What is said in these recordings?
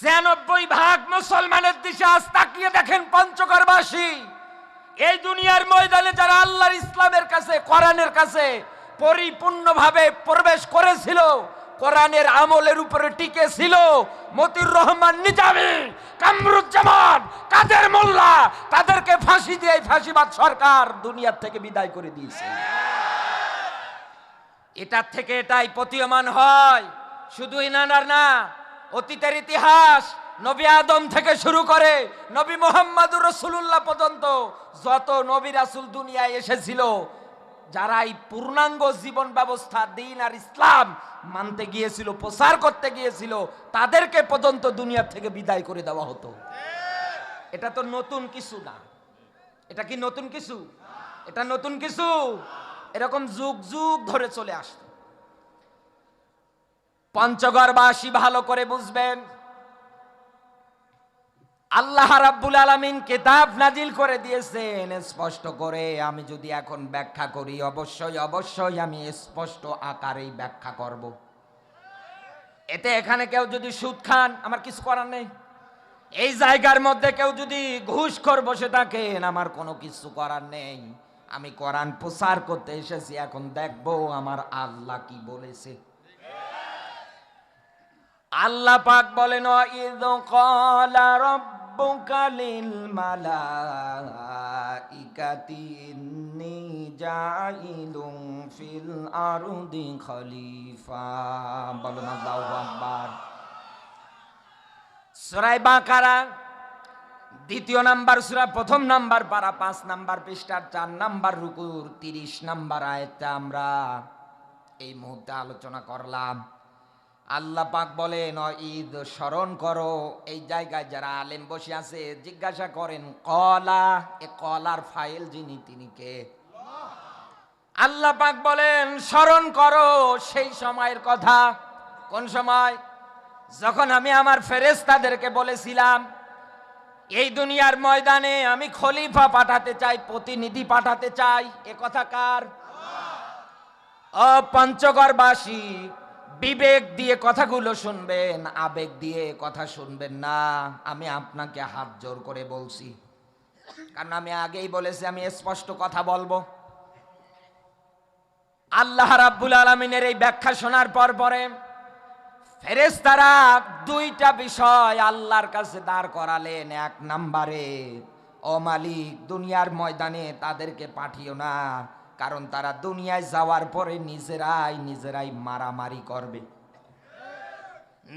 ৯৬% মুসলমানের দিশে আজ তাকিয়ে দেখেন পঞ্চগড়বাসী। এই দুনিয়ার ময়দানে যারা আল্লাহর ইসলামের কাছে, কোরআনের কাছে পরিপূর্ণভাবে প্রবেশ করেছিল, কোরআনের আমলের উপরে টিকে ছিল, মতিউর রহমান নিজামী, কামরুজ্জামান, কাদের মোল্লা, তাদেরকে ফাঁসি দিয়ে ফাঁসিবাদ সরকার দুনিয়ার থেকে বিদায় করে দিয়েছে। এটার থেকে এটাই প্রতীয়মান হয়। শুধু ইনানার না, অতীতের ইতিহাস নবী আদম থেকে শুরু করে নবী মুহাম্মদুর রাসূলুল্লাহ পর্যন্ত যত নবী রাসূল দুনিয়ায় এসেছিল, যারা এই পূর্ণাঙ্গ জীবন ব্যবস্থা দ্বীন আর ইসলাম মানতে গিয়েছিল, প্রচার করতে গিয়েছিল, তাদেরকে পর্যন্ত দুনিয়া থেকে বিদায় করে দেওয়া হতো। এটা তো নতুন কিছু না। এটা কি নতুন কিছু? এটা নতুন কিছু। এরকম যুগ যুগ ধরে চলে আসতো। পঞ্চগড়বাসী ভালো করে বুঝবেন, আল্লাহ রাব্বুল আলামিন কিতাব নাজিল করে দিয়েছেন স্পষ্ট করে। আমি যদি এখন ব্যাখ্যা করি, অবশ্যই আমি স্পষ্ট আকারেই ব্যাখ্যা করব। এতে এখানে কেউ যদি সুদ খান, আমার কিছু করার নেই। এই জায়গার মধ্যে কেউ যদি ঘুষখোর বসে থাকেন, আমার কোনো কিছু করার নেই। আমি কোরআন প্রচার করতে এসেছি, এখন দেখবো আমার আল্লাহ কি বলেছে। আল্লাহ পাক বলেন, ইয ক্বালা রাব্বুকা লিল মালাইকাতি ইন্নী জাইলুন ফিল আরদি খলিফা। বলুন আল্লাহু আকবার। সূরা বাকারা ২য় নাম্বার সূরা, ১ম নাম্বার পারা, ৫ নাম্বার পৃষ্ঠার ৪ নাম্বার রুকুর ৩০ নাম্বার আয়াতটা আমরা এই মুহূর্তে আলোচনা করলাম। আল্লাহ পাক বলেন, ঈদ স্মরণ করো। এই জায়গায় যারা আলেম বসে আছে জিজ্ঞাসা করেন, কলা, এ কলার ফাইল যিনি, তিনি কে? আল্লাহ পাক বলেন স্মরণ করো সেই সময়ের কথা। কোন সময়? যখন আমি আমার ফেরেশতাদেরকে বলেছিলাম এই দুনিয়ার ময়দানে আমি খলিফা পাঠাতে চাই, প্রতিনিধি পাঠাতে চাই। এ কথা কার? ও পঞ্চগড়বাসী, বিবেক দিয়ে কথাগুলো শুনবেন, আবেগ দিয়ে কথা শুনবেন না। আমি আপনাকে হাত জোর করে বলছি, কারণ আমি আগেই বলেছি আমি স্পষ্ট কথা বলবো। আল্লাহ রাব্বুল আলামিনের এই ব্যাখ্যা শোনার পরে ফেরেশতারা দুইটা বিষয় আল্লাহর কাছে দাঁড় করালেন। এক নম্বরে, ও মালিক, দুনিয়ার ময়দানে তাদেরকে পাঠিও না, কারণ তারা দুনিয়ায় যাওয়ার পরে নিজেরাই মারামারি করবে,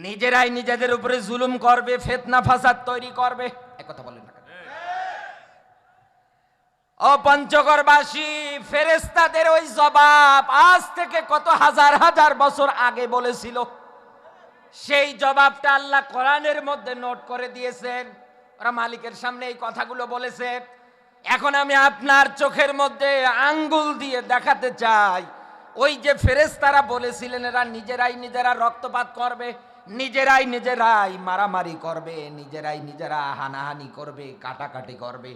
নিজেরাই নিজেদের উপরে জুলুম করবে, ফিতনা ফাসাদ তৈরি করবে। একথা বলেন না? ও পঞ্চগড়বাসী, ফেরেশতাদের ওই জবাব আজ থেকে কত হাজার হাজার বছর আগে বলেছিল, সেই জবাবটা আল্লাহ কোরআনের মধ্যে নোট করে দিয়েছেন। ওরা মালিকের সামনে এই কথাগুলো বলেছে। এখন আমি আপনার চোখের মধ্যে আঙ্গুল দিয়ে দেখাতে চাই, ওই যে ফেরেশতারা বলেছিলেন এরা নিজেরা রক্তপাত করবে, নিজেরাই মারামারি করবে, নিজেরা হানাহানি করবে, কাটাকাটি করবে।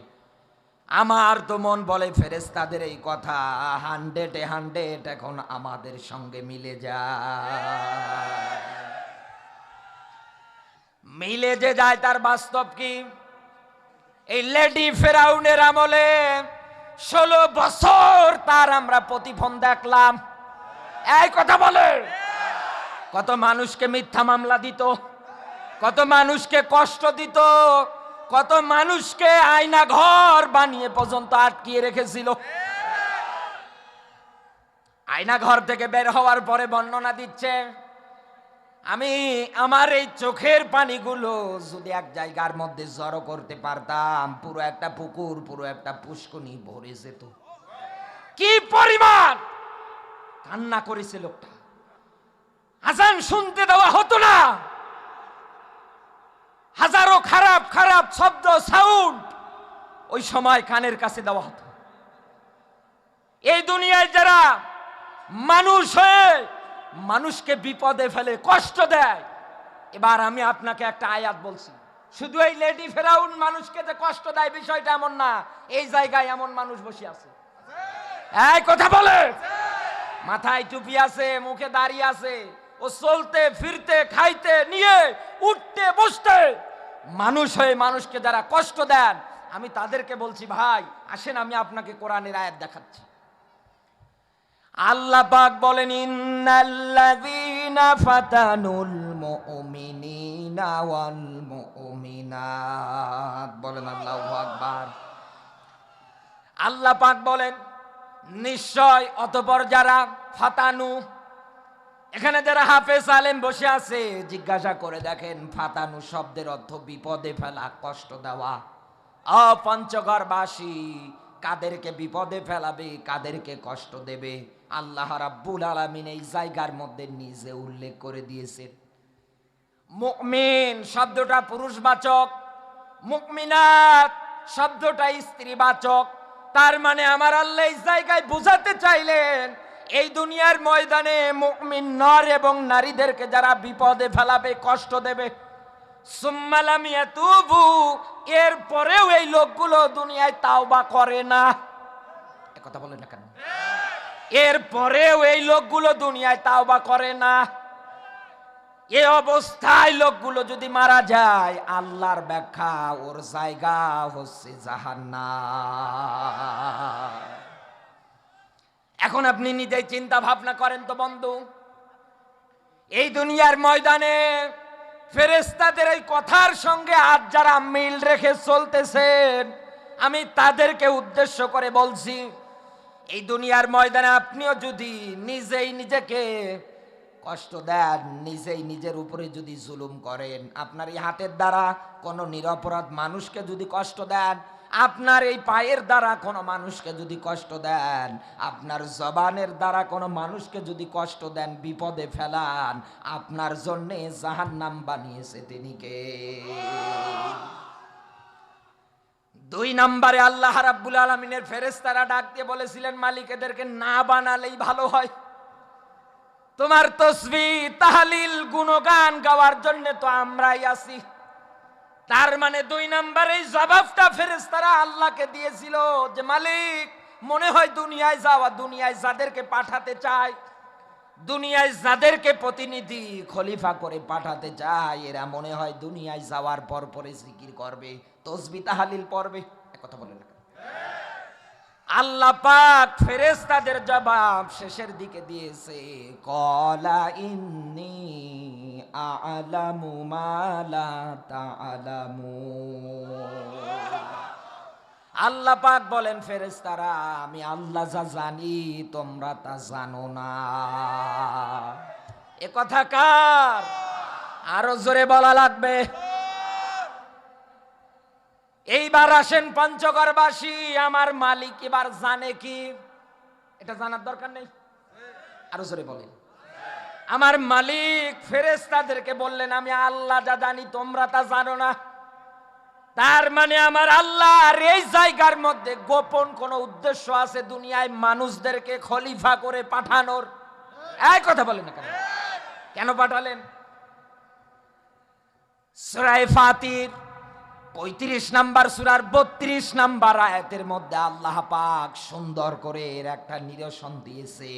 আমার তো মন বলে ফেরেশতাদের এই কথা 100 এখন আমাদের সঙ্গে মিলে যায়। তার বাস্তব কি? এই লেডি ফেরাউনের আমলে 16 বছর তার আমরা প্রতিফলন দেখলাম। এই কথা বলে কত মানুষকে মিথ্যা মামলা দিত, কত মানুষকে কষ্ট দিত, কত মানুষকে আয়না ঘর বানিয়ে পর্যন্ত আটকিয়ে রেখেছিল। আয়না ঘর থেকে বের হওয়ার পরে বর্ণনা দিচ্ছে, আমি আমার এই চোখের পানিগুলো যদি এক জায়গার মধ্যে জড়ো করতে পারতাম, পুরো একটা পুকুর, পুরো একটা পুষ্করণী ভরে যেত। কি পরিমাণ কান্না করেছে লোকটা। আজান শুনতে দেওয়া হতো না, হাজারো খারাপ খারাপ শব্দ, সাউন্ড ওই সময় কানের কাছে দেওয়া হতো। এই দুনিয়ায় যারা মানুষ হয়ে মানুষকে বিপদে ফেলে, কষ্ট দেয়, এবার আমি আপনাকে একটা আয়াত বলছি, শুধু এই লেডি ফেরাউন মানুষকে যে কষ্ট দেয় বিষয়টা এমন না, এই জায়গায় এমন মানুষ বসে আছে। এই কথা বলে, মাথায় টুপি আছে, মুখে দাড়ি আছে, ও চলতে ফিরতে খাইতে নিয়ে উঠতে বসতে মানুষ হয়ে মানুষকে যারা কষ্ট দেন, আমি তাদেরকে বলছি ভাই আসেন আমি আপনাকে কোরআনের আয়াত দেখাচ্ছি। আল্লাহ পাক বলেন ইন্নাল্লাযীনা ফাতানুল মুমিনিনা ওয়াল মুমিনাত, বলেন আল্লাহু আকবার। আল্লাহ পাক বলেন নিশ্চয় অতঃপর যারা ফাতানু, এখানে যারা হাফেজ আলেম বসে আছে জিজ্ঞাসা করে দেখেন ফাতানু শব্দের অর্থ বিপদে ফেলা, কষ্ট দেওয়া। পঞ্চগড়বাসী কাদেরকে বিপদে ফেলাবে, কাদেরকে কষ্ট দেবে, আল্লাহ রাব্বুল আলামিন এই জায়গার মধ্যে নিজে উল্লেখ করে দিয়েছেন। মুমিন শব্দটা পুরুষবাচক, মুমিনাত শব্দটা স্ত্রীবাচক। তার মানে আমার আল্লাহ এই জায়গায় বোঝাতে চাইলেন এই দুনিয়ার ময়দানে মুমিন নর এবং নারীদেরকে যারা বিপদে ফেলাবে, কষ্ট দেবে, সুম্মা লাম ইয়াতুবু, এর পরেও এই লোকগুলো দুনিয়ায় তাওবা করে না। কথা বলেন না কেন? এর পরেও এই লোকগুলো দুনিয়ায় তাওবা করে না। এই অবস্থায় লোকগুলো যদি মারা যায়, আল্লাহর ব্যাখ্যা ওর জায়গা হচ্ছে জাহান্নাম। এখন আপনি নিজেই চিন্তা ভাবনা করেন তো বন্ধু, এই দুনিয়ার ময়দানে ফেরেশতাদের এই কথার সঙ্গে আজ যারা মিল রেখে চলতেছেন, আমি তাদেরকে উদ্দেশ্য করে বলছি, এই দুনিয়ার ময়দানে আপনিও যদি নিজেই নিজেকে কষ্ট দেন, নিজেই নিজের উপরে যদি জুলুম করেন, আপনার এই হাতের দ্বারা কোনো নিরপরাধ মানুষকে যদি কষ্ট দেন, আপনার এই পায়ের দ্বারা কোনো মানুষকে যদি কষ্ট দেন, আপনার জবানের দ্বারা কোনো মানুষকে যদি কষ্ট দেন, বিপদে ফেলান, আপনার জন্যে জাহান্নাম বানিয়েছে তিনি কে? 2 নম্বরে আল্লাহ রাব্বুল আলামিনের ফেরেশতারা ডাক দিয়ে বলেছিলেন মালিক এদেরকে না বানালেই ভালো হয়, তোমার তাসবিহ তাহলিল গুণগান গাওয়ার জন্য তো আমরাই আছি। তার মানে 2 নম্বরে জবাবটা ফেরেশতারা আল্লাহকে দিয়েছিল যে মালিক মনে হয় দুনিয়ায় যাওয়া, দুনিয়ায় যাদেরকে পাঠাতে চায়, দুনিয়ায় যাদেরকে প্রতিনিধি খলিফা করে পাঠাতে চায়, এরা মনে হয় দুনিয়ায় যাওয়ার পর পরে জিকির করবে, তাসবিহ তাহলিল পড়বে। কথা বলেন না? আল্লাহ পাক ফেরেশতাদের জবাব শেষের দিকে দিয়েছে, ক্বালা ইন্নী আ'লামু মা লা তা'লামুন। আল্লাহ পাক বলেন ফেরেশতারা আমি আল্লাহ যা জানি তোমরা তা জানো না। এ কথা কার? আরো জোরে বলা লাগবে। এইবার আসেন পঞ্চগড়বাসী, আমার মালিক এবার জানে কি? এটা জানার দরকার নেই? আরো জোরে বলেন। আমার মালিক ফেরেশতাদেরকে বললেন আমি আল্লাহ যা জানি তোমরা তা জানো না। তার মানে আমার আল্লাহর এই জায়গার মধ্যে গোপন কোন উদ্দেশ্য আছে দুনিয়ায় মানুষদেরকে খলিফা করে পাঠানোর। এই কথা বলেন না কেন? কেন পাঠালেন? সূরা ফাতির 35 নাম্বার সূরার 32 নাম্বার আয়াতের মধ্যে আল্লাহ পাক সুন্দর করে এর একটা নিদর্শন দিয়েছে।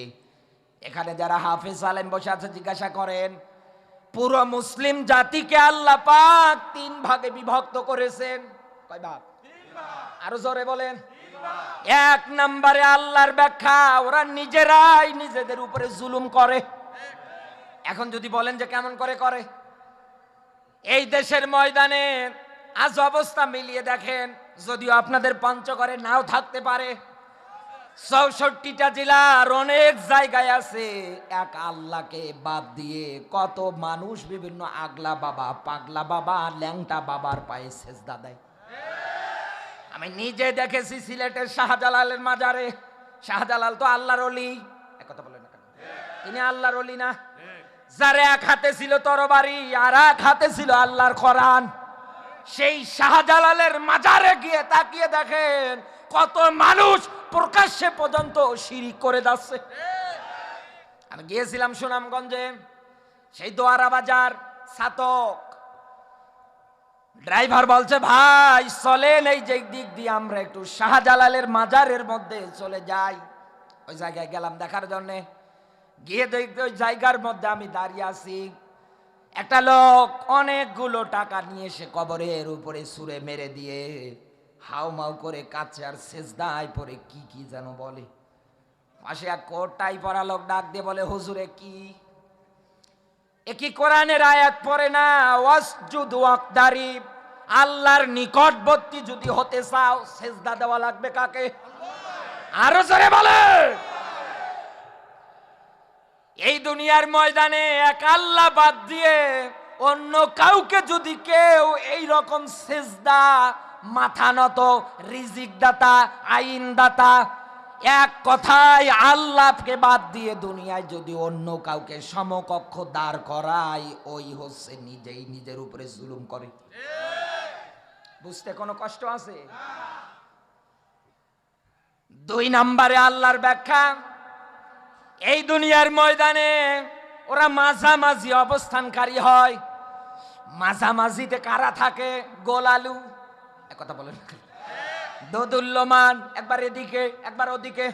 এখানে যারা হাফেজ আলেম বসে আছে জিজ্ঞাসা করেন, পুরো মুসলিম জাতিকে আল্লাহ পাক 3 ভাগে বিভক্ত করেছেন। কয় ভাগ? 3 ভাগ। আরো জোরে বলেন। 1 নম্বরে আল্লাহর ব্যাখ্যা, ওরা নিজেরাই নিজেদের উপরে জুলুম করে। এখন যদি বলেন যে কেমন করে করে, এই দেশের ময়দানে আজ অবস্থা মিলিয়ে দেখেন, যদিও আপনাদের পঞ্চগড়ে নাও থাকতে পারে, 64টা জেলার অনেক জায়গায় আছে এক আল্লাহকে বাদ দিয়ে কত মানুষ বিভিন্ন আগলা বাবা, পাগলা বাবা, ল্যাংটা বাবার পায়ে সেজদা দেয়। আমি নিজে দেখেছি সিলেটের শাহজালালের মাজারে। শাহজালাল তো আল্লাহর ওলি, কথা বলেন না কেন? তিনি আল্লাহর ওলি না? যার এক হাতে ছিল তরবারি আর এক হাতে ছিল আল্লাহর কোরআন, সেই শাহজালালের মাজারে গিয়ে তাকিয়ে দেখেন কত মানুষ প্রকাশ্যে পর্যন্ত শিরিক করে যাচ্ছে। আমি গিয়েছিলাম সুনামগঞ্জে, সেই দোয়ারা বাজার ছাতক, ড্রাইভার বলছে ভাই চলেন এই যে দিক দিয়ে আমরা একটু শাহজালালের মাজারের মধ্যে চলে যাই। ওই জায়গায় গেলাম দেখার জন্যে। গিয়ে দেখতে ওই জায়গার মধ্যে আমি দাঁড়িয়ে আছি, একটা লোক অনেকগুলো টাকা নিয়ে এসে কবরের উপরে ছুঁড়ে মেরে দিয়ে হাউমাউ করে কাছে আর সেজদায় পরে কি কি যেন বলে। পাশে এক কোটটাই পরা লোক ডাক দিয়ে বলে, হুজুরে কি এ কি কোরআনের আয়াত পড়ে না, ওয়াসজুদ ওয়াকদারিব, আল্লাহর নিকটবর্তী যদি হতে চাও সেজদা দেওয়া লাগবে কাকে? আরো জোরে বলে। এই দুনিয়ার ময়দানে এক আল্লাহ বাদ দিয়ে অন্য কাউকে যদি কেউ এই রকম সেজদা, মাথা নত, রিজিক দাতা, আইন দাতা, এক কথায় আল্লাহকে বাদ দিয়ে দুনিয়ায় যদি অন্য কাউকে সমকক্ষ দাঁড় করায়, ওই হচ্ছে নিজেই নিজের উপরে জুলুম করে। বুঝতে কোনো কষ্ট আছে? 2 নম্বরে আল্লাহর ব্যাখ্যা, এই দুনিয়ার ময়দানে ওরা মাঝামাঝি অবস্থানকারী হয়। মাঝামাঝিতে কারা থাকে? গোল আলু, এক কথা বলেন, দোদুল্যমান, একবার এদিকে একবার ওদিকে।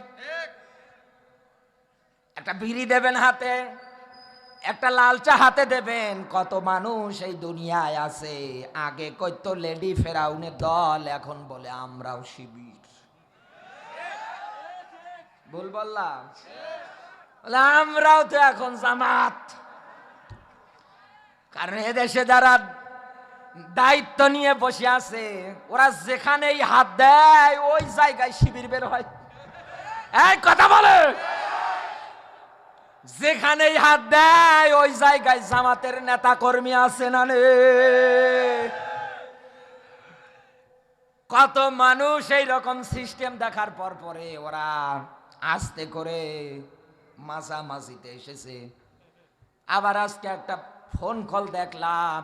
একটা বিড়ি দেবেন হাতে, একটা লাল চা হাতে দেবেন। কত মানুষ এই দুনিয়ায় আছে, আগে কইতো লেডি ফেরাউনের দল, এখন বলে আমরাও শিবির। ভুল বললাম? আমরাও তো এখন জামাত। কারণ এদেশে যারা দায়িত্ব নিয়ে বসে আছে, ওরা যেখানেই হাত দেয় ওই জায়গায় শিবির বের হয়। এই কথা বলে, যেখানেই হাত দেয় ওই জায়গায় জামাতের নেতা কর্মী আছে না নে? কত মানুষ এই রকম সিস্টেম দেখার পর পরে ওরা আস্তে করে মাঝামাঝিতে এসেছে। আবার আজকে একটা ফোন কল দেখলাম,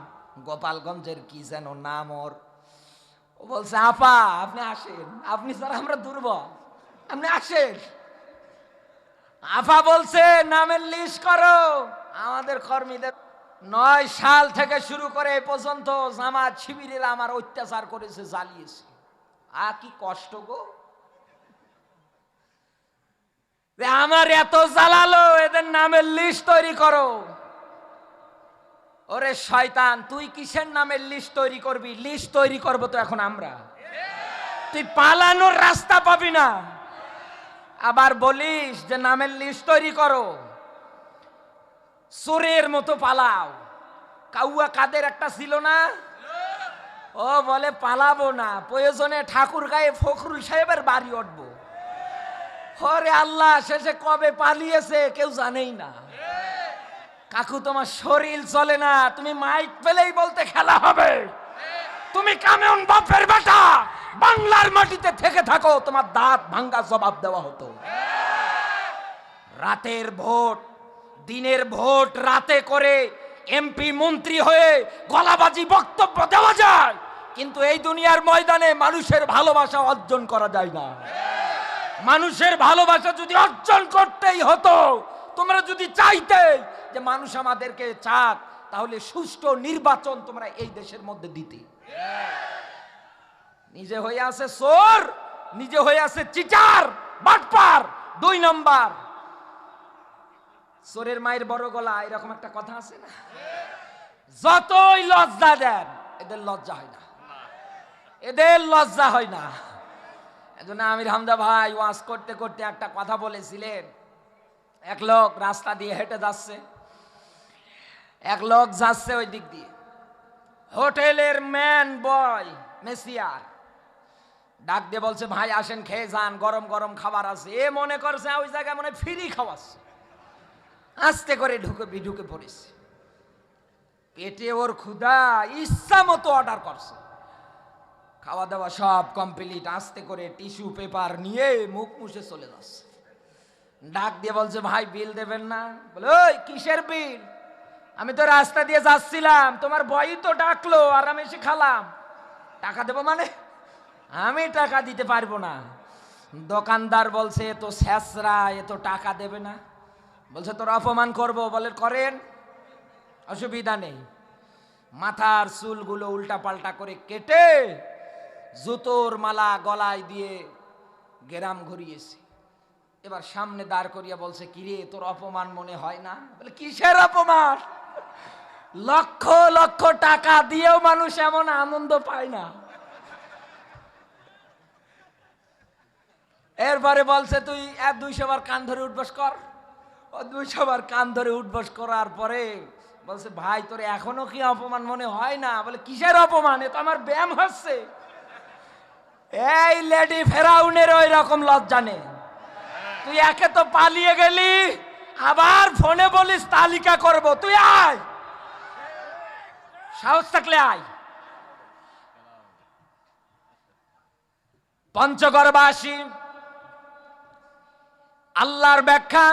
গোপালগঞ্জের কি যেন নাম ওর, ও বলছে, আপা আপনি আসেন, আপনি স্যার আমরা দুর্বল, আপনি আসেন। আপা বলছে নামের লিস্ট করো আমাদের কর্মীদের। 9 সাল থেকে শুরু করে এ পর্যন্ত জামাত শিবিরেরা আমার অত্যাচার করেছে, জ্বালিয়েছে। কি কষ্ট গো, আমার এত জ্বালালো, এদের নামের লিস্ট তৈরি করো। ওরে শয়তান, তুই কিসের নামের লিস্ট তৈরি করবি? লিস্ট তৈরি করবো তো এখন আমরা, তুই পালানোর রাস্তা পাবি না। আবার বলিস যে নামের লিস্ট তৈরি করো, চোরের মতো পালাও। কাউয়া কাদের একটা ছিল না, ও বলে পালাবো না, প্রয়োজনে ঠাকুর গায়ে ফখরুল সাহেবের বাড়ি উঠবো। হরে আল্লাহ, শেষে কবে পালিয়েছে কেউ জানেই না। কাকু তোমার শরীর চলে না, তুমি মাইক পেলেই বলতে খেলা হবে। তুমি কেমন বাপের বেটা, বাংলার মাটিতে থেকে থাকো, তোমার দাঁত ভাঙ্গা জবাব দেওয়া হতো। রাতের ভোট, দিনের ভোট রাতে করে এমপি মন্ত্রী হয়ে গলাবাজি বক্তব্য দেওয়া যায়, কিন্তু এই দুনিয়ার ময়দানে মানুষের ভালোবাসা অর্জন করা যায় না। মানুষের ভালোবাসা যদি অর্জন করতেই হতো, তোমরা যদি চাইতে যে মানুষ আমাদেরকে চাক, তাহলে সুষ্ঠু নির্বাচন তোমরা এই দেশের মধ্যে দিতে। নিজে হয়ে আছে চোর, নিজে হয়ে আছে চিটার, বাটপার। 2 নম্বর, চোরের মায়ের বড় গলা, এরকম একটা কথা আছে না? যতই লজ্জা দেন, এদের লজ্জা হয় না, এদের লজ্জা হয় না। এজন্য আমির হামজা ভাই ওয়াজ করতে করতে একটা কথা বলেছিলেন। এক লোক রাস্তা দিয়ে হেঁটে যাচ্ছে, এক লোক যাচ্ছে ওই দিক দিয়ে, হোটেলের ম্যান বয় মেসিয়ার ডাক দিয়ে বলছে, ভাই আসেন খেয়ে যান, গরম গরম খাবার আছে। এ মনে করছে ওই জায়গায় মনে ফ্রি খাওয়াচ্ছে, আস্তে করে ঢুকে পড়েছে। পেটে ওর ক্ষুধা, ইচ্ছা মতো অর্ডার করছে, খাওয়া দাওয়া সব কমপ্লিট। আস্তে করে টিস্যু পেপার নিয়ে মুখ মুছে চলে যাচ্ছে। ডাক দিয়ে বলছে, ভাই বিল দেবেন না? বলে, ওই কিসের বিল? আমি তো রাস্তা দিয়ে যাচ্ছিলাম, তোমার বয়ই তো ডাকলো আর আমি এসে খালাম, টাকা দেবো মানে? আমি টাকা দিতে পারবো না। দোকানদার বলছে, এ তো শেষরা, এ তো টাকা দেবে না। বলছে, তোর অপমান করবো? বলে, করেন, অসুবিধা নেই। মাথার চুলগুলো উল্টা পাল্টা করে কেটে জুতোর মালা গলায় দিয়ে গেরাম ঘুরিয়েছে। এবার সামনে দাঁড় করিয়া বলছে, কিরে তোর অপমান মনে হয় না? বলে, কিসের অপমান? লক্ষ লক্ষ টাকা দিয়েও মানুষ এমন আনন্দ পায় না। এরপরে বলছে, তুই 200 বার কান ধরে উঠবস কর। ও 200 বার কান ধরে উঠবস করার পরে বলছে, ভাই তোর এখনো কি অপমান মনে হয় না? বলে, কিসের অপমান? এ তো আমার ব্যায়াম হচ্ছে। এই লেডি ফেরাউনের ওই রকম লজ্জা নেই। তুই একে তো পালিয়ে গেলি, আবার ফোনে বলিস তালিকা করব। তুই আয়, সাহস থাকলে আয়। পঞ্চগড়বাসী আল্লাহর ব্যাখ্যা,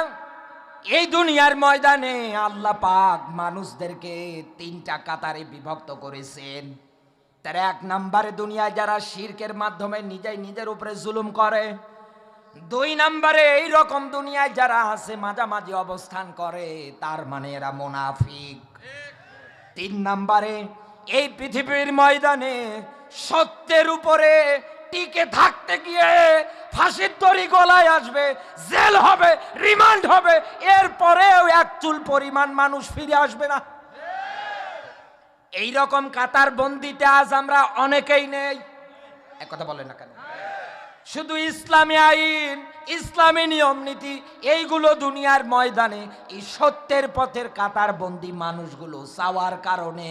এই দুনিয়ার ময়দানে আল্লাহ পাক মানুষদেরকে 3টা কাতারে বিভক্ত করেছেন। তার 1 নম্বরে দুনিয়ায় যারা শিরকের মাধ্যমে নিজের উপরে জুলুম করে। 2 নম্বরে এই রকম দুনিয়ায় যারা আছে মাঝামাঝি অবস্থান করে, তার মানে এরা মুনাফিক। 3 নম্বরে এই পৃথিবীর ময়দানে সত্যের উপরে টিকে থাকতে গিয়ে ফাঁসির দড়ি গলায় আসবে, জেল হবে, রিমান্ড হবে, এরপরেও 1 চুল পরিমাণ মানুষ ফিরে আসবে না। এই রকম কাতার বন্দিতে আজ আমরা অনেকেই নেই। এক কথা বলেন না কেন? শুধু ইসলামী আইন, ইসলামী নিয়ম নীতি এইগুলো দুনিয়ার ময়দানে এই সত্যের পথের কাতার বন্দি মানুষগুলো চাওয়ার কারণে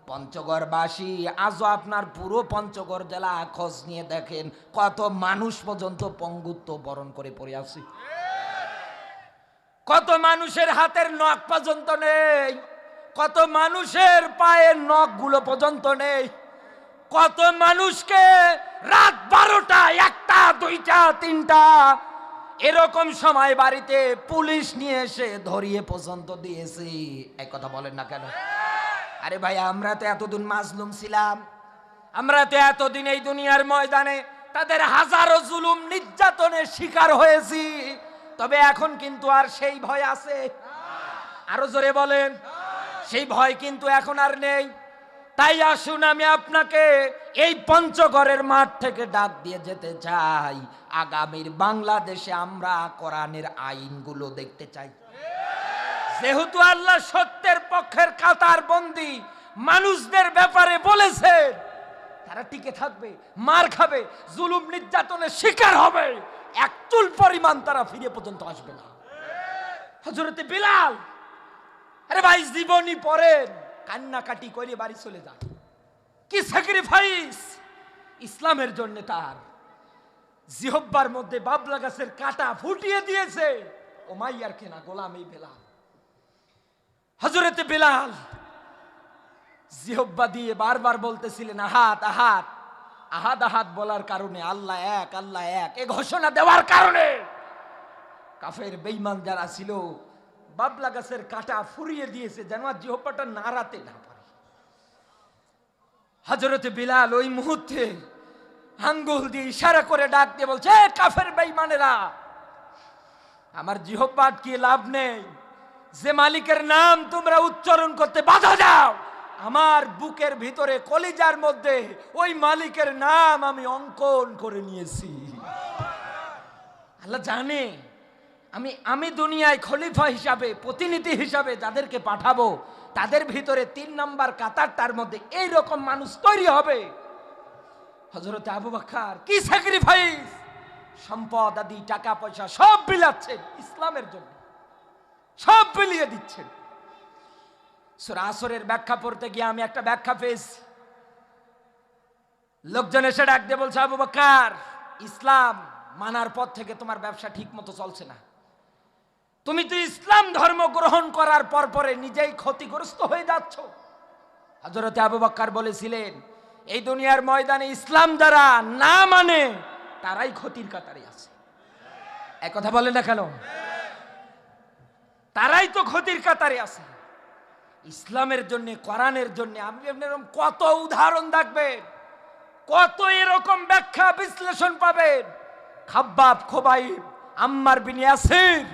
পঞ্চগড়বাসী আজও আপনার পুরো পঞ্চগড় জেলা খোঁজ নিয়ে দেখেন কত মানুষ পর্যন্ত পঙ্গুত্ব বরণ করে পড়ে আছে। কত মানুষের হাতের নখ পর্যন্ত নেই, কত মানুষের পায়ের নখগুলো পর্যন্ত নেই, কত মানুষকে রাত 12টা, 1টা, 2টা, 3টা এরকম সময় বাড়িতে পুলিশ নিয়ে এসে ধরিয়ে পর্যন্ত দিয়েছি। এক কথা বলেন না কেন? আরে ভাই, আমরা তো এতদিন মাজলুম ছিলাম, আমরা তো এতদিন এই দুনিয়ার ময়দানে তাদের হাজারো জুলুম নির্যাতনের শিকার হয়েছি। তবে এখন কিন্তু আর সেই ভয় আছে? আরো জোরে বলেন, সেই ভয় কিন্তু এখন আর নেই। তাই আসুন আমি আপনাকে এই পঞ্চগড়ের মাঠ থেকে ডাক দিয়ে যেতে চাই, আগামীর বাংলাদেশে আমরা কোরআনের আইনগুলো দেখতে চাই। যেহেতু আল্লাহ সত্যের পক্ষের কাতার বন্দী মানুষদের ব্যাপারে বলেছে, তারা টিকে থাকবে, মার খাবে, জুলুম নির্যাতনের শিকার হবে, 1 চুল পরিমাণ তারা ফিরে পর্যন্ত আসবে না। হযরতে বিলাল, আরে ভাই জীবনী পড়েন, কান্নাকাটি করে বাড়ি চলে যায়। কি স্যাক্রিফাইস ইসলামের জন্য! তার জিহ্বার মধ্যে বাবলা গাছের কাঁটা ফুটিয়ে দিয়েছে উমাইয়ার কেনা গোলাম এই বেলাল। হযরতে বিলাল জিহ্বা দিয়ে বারবার বলতেছিলেন আহাদ আহাদ, আহাদ আহাদ বলার কারণে, আল্লাহ এক, আল্লাহ এক এ ঘোষণা দেওয়ার কারণে কাফের বেঈমান যারা ছিল বাবলা গাছের কাঁটা ফুরিয়ে দিয়েছে যেন আর জিহ্বাটা নাড়াতে না পারে। হযরতে বিলাল ওই মুহূর্তে আঙ্গুল দিয়ে ইশারা করে ডাক দিয়ে বলছে, কাফের বেঈমানেরা, আমার জিহ্বা আটকিয়ে লাভ নেই। যে মালিকের নাম তোমরা উচ্চারণ করতে বাধা দাও, আমার বুকের ভিতরে কলিজার মধ্যে ওই মালিকের নাম আমি অঙ্কন করে নিয়েছি। আল্লাহ জানে আমি দুনিয়ায় খলিফা হিসাবে, প্রতিনিধি হিসাবে যাদেরকে পাঠাবো, তাদের ভিতরে 3 নাম্বার কাতারটার মধ্যে এই রকম মানুষ তৈরি হবে। হযরতে আবু বকর কি স্যাক্রিফাইস, সম্পদ আদি টাকা পয়সা সব বিলাচ্ছেন ইসলামের জন্য, সব বিলিয়ে দিচ্ছেন। সূরা আসরের ব্যাখ্যা পড়তে গিয়ে আমি একটা ব্যাখ্যা পেয়েছি। লোকজন এসে ডাক দিয়ে বলছে, আবু বকর, ইসলাম মানার পর থেকে তোমার ব্যবসা ঠিক মতো চলছে না। তুমি তো ইসলাম ধর্ম গ্রহণ করার পর পরে নিজেই ক্ষতিগ্রস্ত হয়ে যাচ্ছ। হযরতে আবু বকর বলেছিলেন, এই দুনিয়ার ময়দানে ইসলাম যারা না মানে তারাই ক্ষতির কাতারে আছে। এক কথা বলে না কেন? তারাই তো ক্ষতির কাতারে আছে। ইসলামের জন্য, কোরআনের জন্য আপনি এরকম কত উদাহরণ দেখবেন, কত এরকম ব্যাখ্যা বিশ্লেষণ পাবেন। খাব্বাব, খোবাইব, আম্মার বিন ইয়াসির,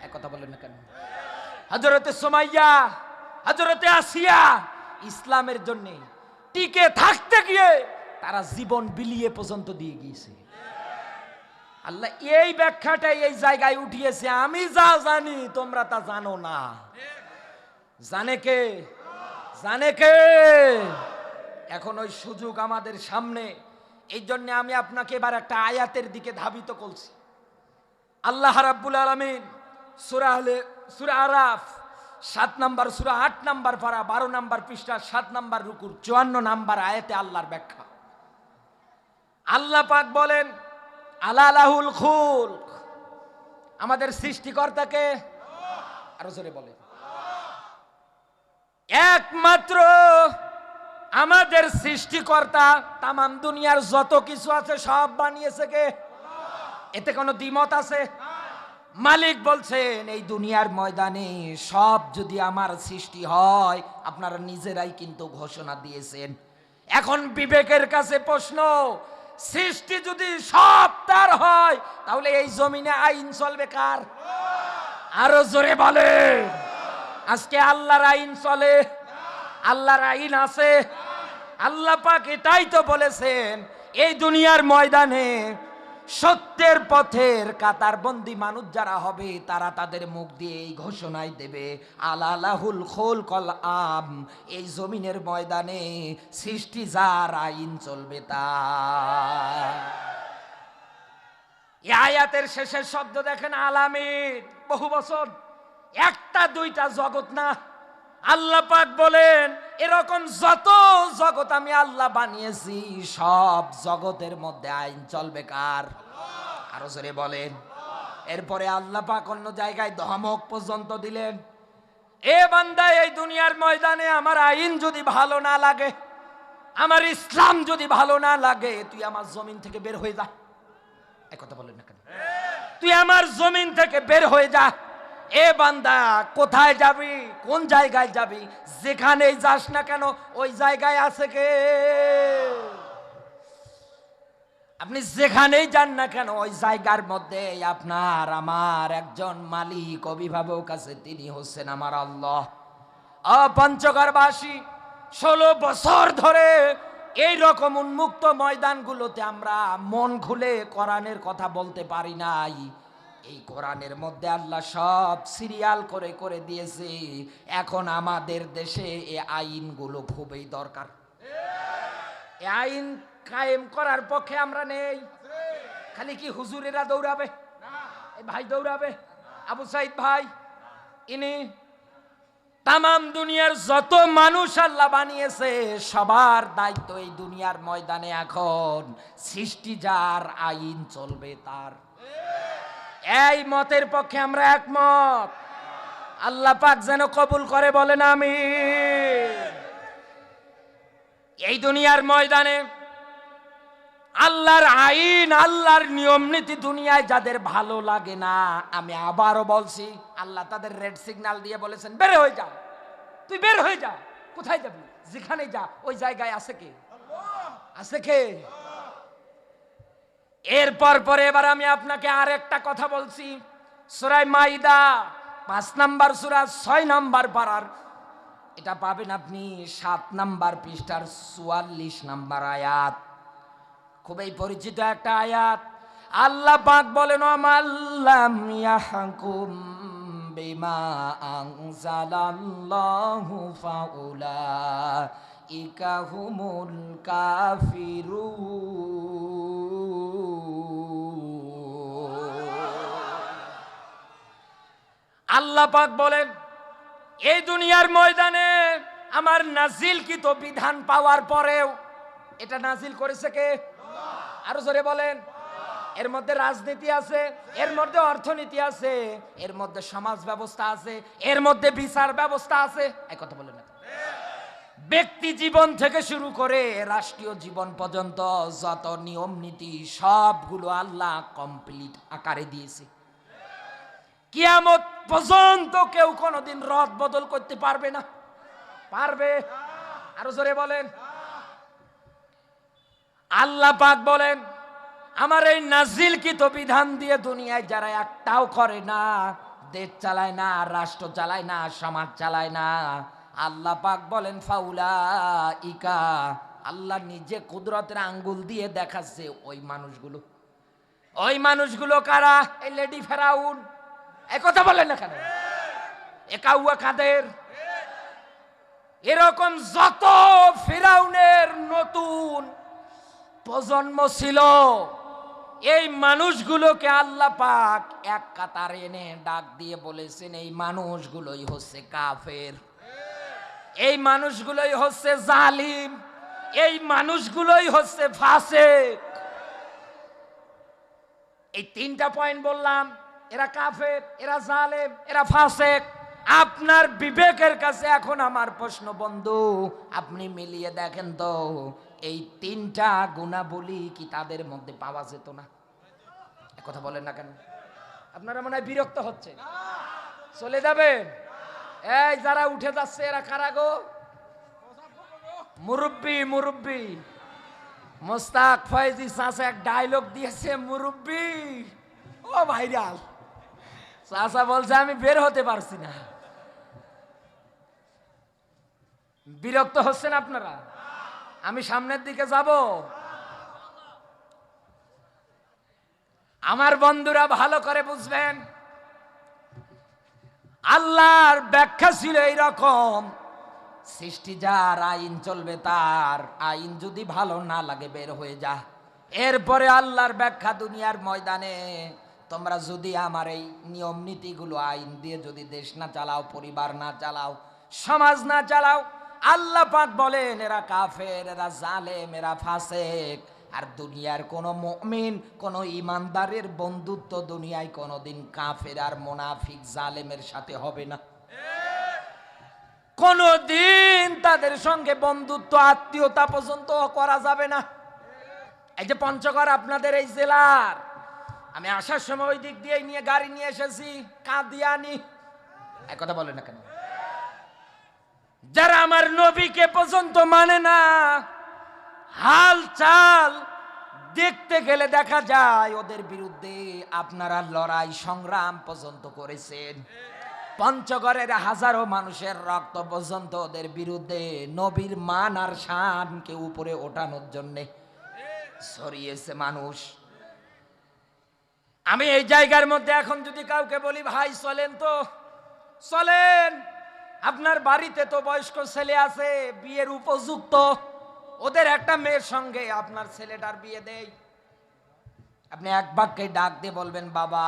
এক কথা বলেন না কেন? হযরতে সুমাইয়া, হযরতে আসিয়া, ইসলামের জন্য টিকে থাকতে গিয়ে তারা জীবন বিলিয়ে পর্যন্ত দিয়ে গিয়েছে। আল্লাহ এই ব্যাখ্যাটাই এই জায়গায় উঠিয়েছে, আমি যা জানি তোমরা তা জানো না। জানে কে? জানে কে? এখন ওই সুযোগ আমাদের সামনে। এই জন্য আমি আপনাকে এবার একটা আয়াতের দিকে ধাবিত করছি। আল্লাহ রাব্বুল আলামিন সূরা আরাফ 7 নাম্বার সূরা 8 নাম্বার পারা 12 নাম্বার পৃষ্ঠা 7 নাম্বার রুকুর 54 নাম্বার আয়াতে আল্লাহর ব্যাখ্যা। আল্লাহ পাক বলেন, আলা লাহুল খুলক, আমাদের সৃষ্টিকর্তাকে, আরো জোরে বলেন, একমাত্র আমাদের সৃষ্টিকর্তা। তামাম দুনিয়ার যত কিছু আছে সব বানিয়েছে কে? এতে কোনো দ্বিমত আছে? মালিক বলছেন এই দুনিয়ার ময়দানে সব যদি আমার সৃষ্টি হয়, আপনারা নিজেরাই কিন্তু ঘোষণা দিয়েছেন। এখন বিবেকের কাছে প্রশ্ন, সৃষ্টি যদি সব তার হয় তাহলে এই জমিনে আইন চলবে কার? আরো জোরে বলে। আজকে আল্লাহর আইন চলে? আল্লাহর আইন আছে? আল্লাহ পাক এটাই তো বলেছেন, এই দুনিয়ার ময়দানে সত্যের পথের কাতারবন্দি মানুষ যারা হবে তারা তাদের মুখ দিয়ে এই ঘোষণাই দেবে, আলা লাহুল খুলকুল আম, এই জমিনের ময়দানে সৃষ্টি যার আইন চলবে তার। এই আয়াতের শেষের শব্দ দেখেন, আলামিন, বহু বছর, একটা দুইটা জগৎ না। আল্লাহ পাক বলেন এরকম যত জগৎ আমি আল্লাহ বানিয়েছি সব জগতের মধ্যে আইন চলবে কার? আরো জোরে বলেন। এরপরে আল্লাহ পাক অন্য জায়গায় ধমক পর্যন্ত দিলেন, এ বান্দা, এই দুনিয়ার ময়দানে আমার আইন যদি ভালো না লাগে, আমার ইসলাম যদি ভালো না লাগে, তুই আমার জমিন থেকে বের হয়ে যা। এই কথা বলেন না কেন? তুই আমার জমিন থেকে বের হয়ে যা। এ বান্দা, কোথায় যাবি? কোন জায়গায় যাবি? যেখানেই যাস না কেন ওই জায়গায় আছে কে? আপনি যেখানেই যান না কেন ওই জায়গার মধ্যে আপনার আমার একজন মালিক, অভিভাবক আছে, তিনি হচ্ছেন আমার আল্লাহ। পঞ্চগড়বাসী 16 বছর ধরে এই রকম উন্মুক্ত ময়দানগুলোতে আমরা মন খুলে কোরআনের কথা বলতে পারি নাই। এই কোরআনের মধ্যে আল্লাহ সব সিরিয়াল করে করে দিয়েছে। এখন আমাদের দেশে এই আইনগুলো খুবই দরকার। এই আইন কায়েম করার পক্ষে আমরা নেই। খালি কি হুজুরেরা দৌড়াবে? এই ভাই দৌড়াবে, আবু সাইদ ভাই, ইনি, তামাম দুনিয়ার যত মানুষ আল্লাহ বানিয়েছে সবার দায়িত্ব এই দুনিয়ার ময়দানে এখন সৃষ্টি যার, আইন চলবে তার। এই মতের পক্ষে আমরা একমত। আল্লাহ পাক যেন কবুল করে, বলেন আমিন। এই দুনিয়ার ময়দানে আল্লাহর আইন, আল্লাহর নিয়ম নীতি দুনিয়ায় যাদের ভালো লাগে না, আমি আবারও বলছি, আল্লাহ তাদের রেড সিগন্যাল দিয়ে বলেছেন, বের হয়ে যা, তুই বের হয়ে যা। কোথায় যাবি? যেখানে যা, ওই জায়গায় আছে কে? আছে কে? এরপর পরে এবার আমি আপনাকে আর একটা কথা বলছি। সূরা মাইদা 5 নাম্বার সূরা 6 নাম্বার পারার, এটা পাবেন আপনি 7 নাম্বার পৃষ্ঠার 44 নাম্বার আয়াত। খুবই পরিচিত একটা আয়াত। আল্লাহ পাক বলেন, আমাল্লাম ইয়াহকুম বিমা আনজালাল্লাহু ফাউলাইকা হুমুল কাফিরুন। আল্লাহ পাক বলেন, এই দুনিয়ার ময়দানে আমার নাজিলকৃত বিধান পাওয়ার পরেও, এটা নাজিল করেছে কে? আরো জোরে বলেন। এর মধ্যে রাজনীতি আছে, এর মধ্যে অর্থনীতি আছে, এর মধ্যে সমাজ ব্যবস্থা আছে, এর মধ্যে বিচার ব্যবস্থা আছে। এই কথা বলেন না? ব্যক্তি জীবন থেকে শুরু করে রাষ্ট্রীয় জীবন পর্যন্ত যত নিয়ম নীতি সবগুলো আল্লাহ কমপ্লিট আকারে দিয়েছে। কিয়ামত পর্যন্ত কেউ কোনোদিন রদ বদল করতে পারবে না। পারবে? আরো জোরে বলেন। আল্লাহ পাক বলেন, আমার এই নাজিলকৃত বিধান দিয়ে দুনিয়ায় যারা একটাও করে না, দেশ চালায় না, রাষ্ট্র চালায় না, সমাজ চালায় না, আল্লাহ পাক বলেন ফাউলাইকা, আল্লাহ নিজে কুদরতের আঙ্গুল দিয়ে দেখাচ্ছে ওই মানুষগুলো। ওই মানুষগুলো কারা? এই লেডি ফেরাউন। এই কথা বলেন না কেন? একাউয়া কাদের? এরকম যত ফিরাউনের নতুন প্রজন্ম ছিল, এই মানুষগুলোকে আল্লাহ পাক এক কাতারে এনে ডাক দিয়ে বলেছেন এই মানুষগুলোই হচ্ছে কাফের, এই মানুষগুলোই হচ্ছে জালিম, এই মানুষগুলোই হচ্ছে ফাসিক। এই তিনটা পয়েন্ট বললাম, এরা কাফের, এরা জালেম, এরা ফাসিক। আপনার বিবেকের কাছে এখন আমার প্রশ্ন বন্ধু, আপনি মিলিয়ে দেখেন তো এই তিনটা গুণাবলী কি তাদের মধ্যে পাওয়া যেত না? কথা বলেন না কেন? আপনারা মনে হয় বিরক্ত হচ্ছে, চলে যাবেন? এই যারা উঠে যাচ্ছে এরা কারা গো? মুরব্বি, মুরব্বি মোস্তাক ফয়েজি চাচা এক ডায়লগ দিয়েছে, মুরব্বি ও ভাইরাল। চাচা বলছে আমি বের হতে পারছি না। বিরক্ত হচ্ছেন আপনারা? আমি সামনের দিকে যাব। আমার বন্ধুরা ভালো করে বুঝবেন, আল্লাহর ব্যাখ্যা ছিল এইরকম, সৃষ্টি যার আইন চলবে তার, আইন যদি ভালো না লাগে বের হয়ে যা। এরপরে আল্লাহর ব্যাখ্যা দুনিয়ার ময়দানে, তোমরা যদি আমার এই নিয়ম নীতিগুলো আইন দিয়ে যদি দেশ না চালাও, পরিবার না চালাও, সমাজ না চালাও, আল্লাহ পাক বলেন এরা কাফের, এরা জালেম, এরা ফাসিক। আর দুনিয়ার কোন মুমিন, কোন ইমানদারের বন্ধুত্ব দুনিয়ায় কোনদিন কাফের আর মুনাফিক জালেমের সাথে হবে না। কোনদিন তাদের সঙ্গে বন্ধুত্ব আত্মীয়তা পর্যন্ত করা যাবে না। এই যে পঞ্চগড় আপনাদের এই জেলার, আমি আসার সময় ওই দিক দিয়ে নিয়ে গাড়ি নিয়ে এসেছি, কাদিয়ানি। এক কথা বলে না কেন? যারা আমার নবীকে পর্যন্ত মানে না, হাল চাল দেখতে গেলে দেখা যায় ওদের বিরুদ্ধে আপনারা লড়াই সংগ্রাম পর্যন্ত করেছেন। পঞ্চগড়ের হাজারো মানুষের রক্ত পর্যন্ত ওদের বিরুদ্ধে নবীর মান আর শানকে উপরে ওঠানোর জন্য ছড়িয়েছে মানুষ। আমি এই জায়গার মধ্যে এখন যদি কাউকে বলি ভাই চলেন তো চলেন, আপনার বাড়িতে তো বয়স্ক ছেলে আছে বিয়ের উপযুক্ত, ওদের একটা মেয়ের সঙ্গে আপনার ছেলেটার বিয়ে দেই, আপনি এক বাক্যে ডাক দিয়ে বলবেন বাবা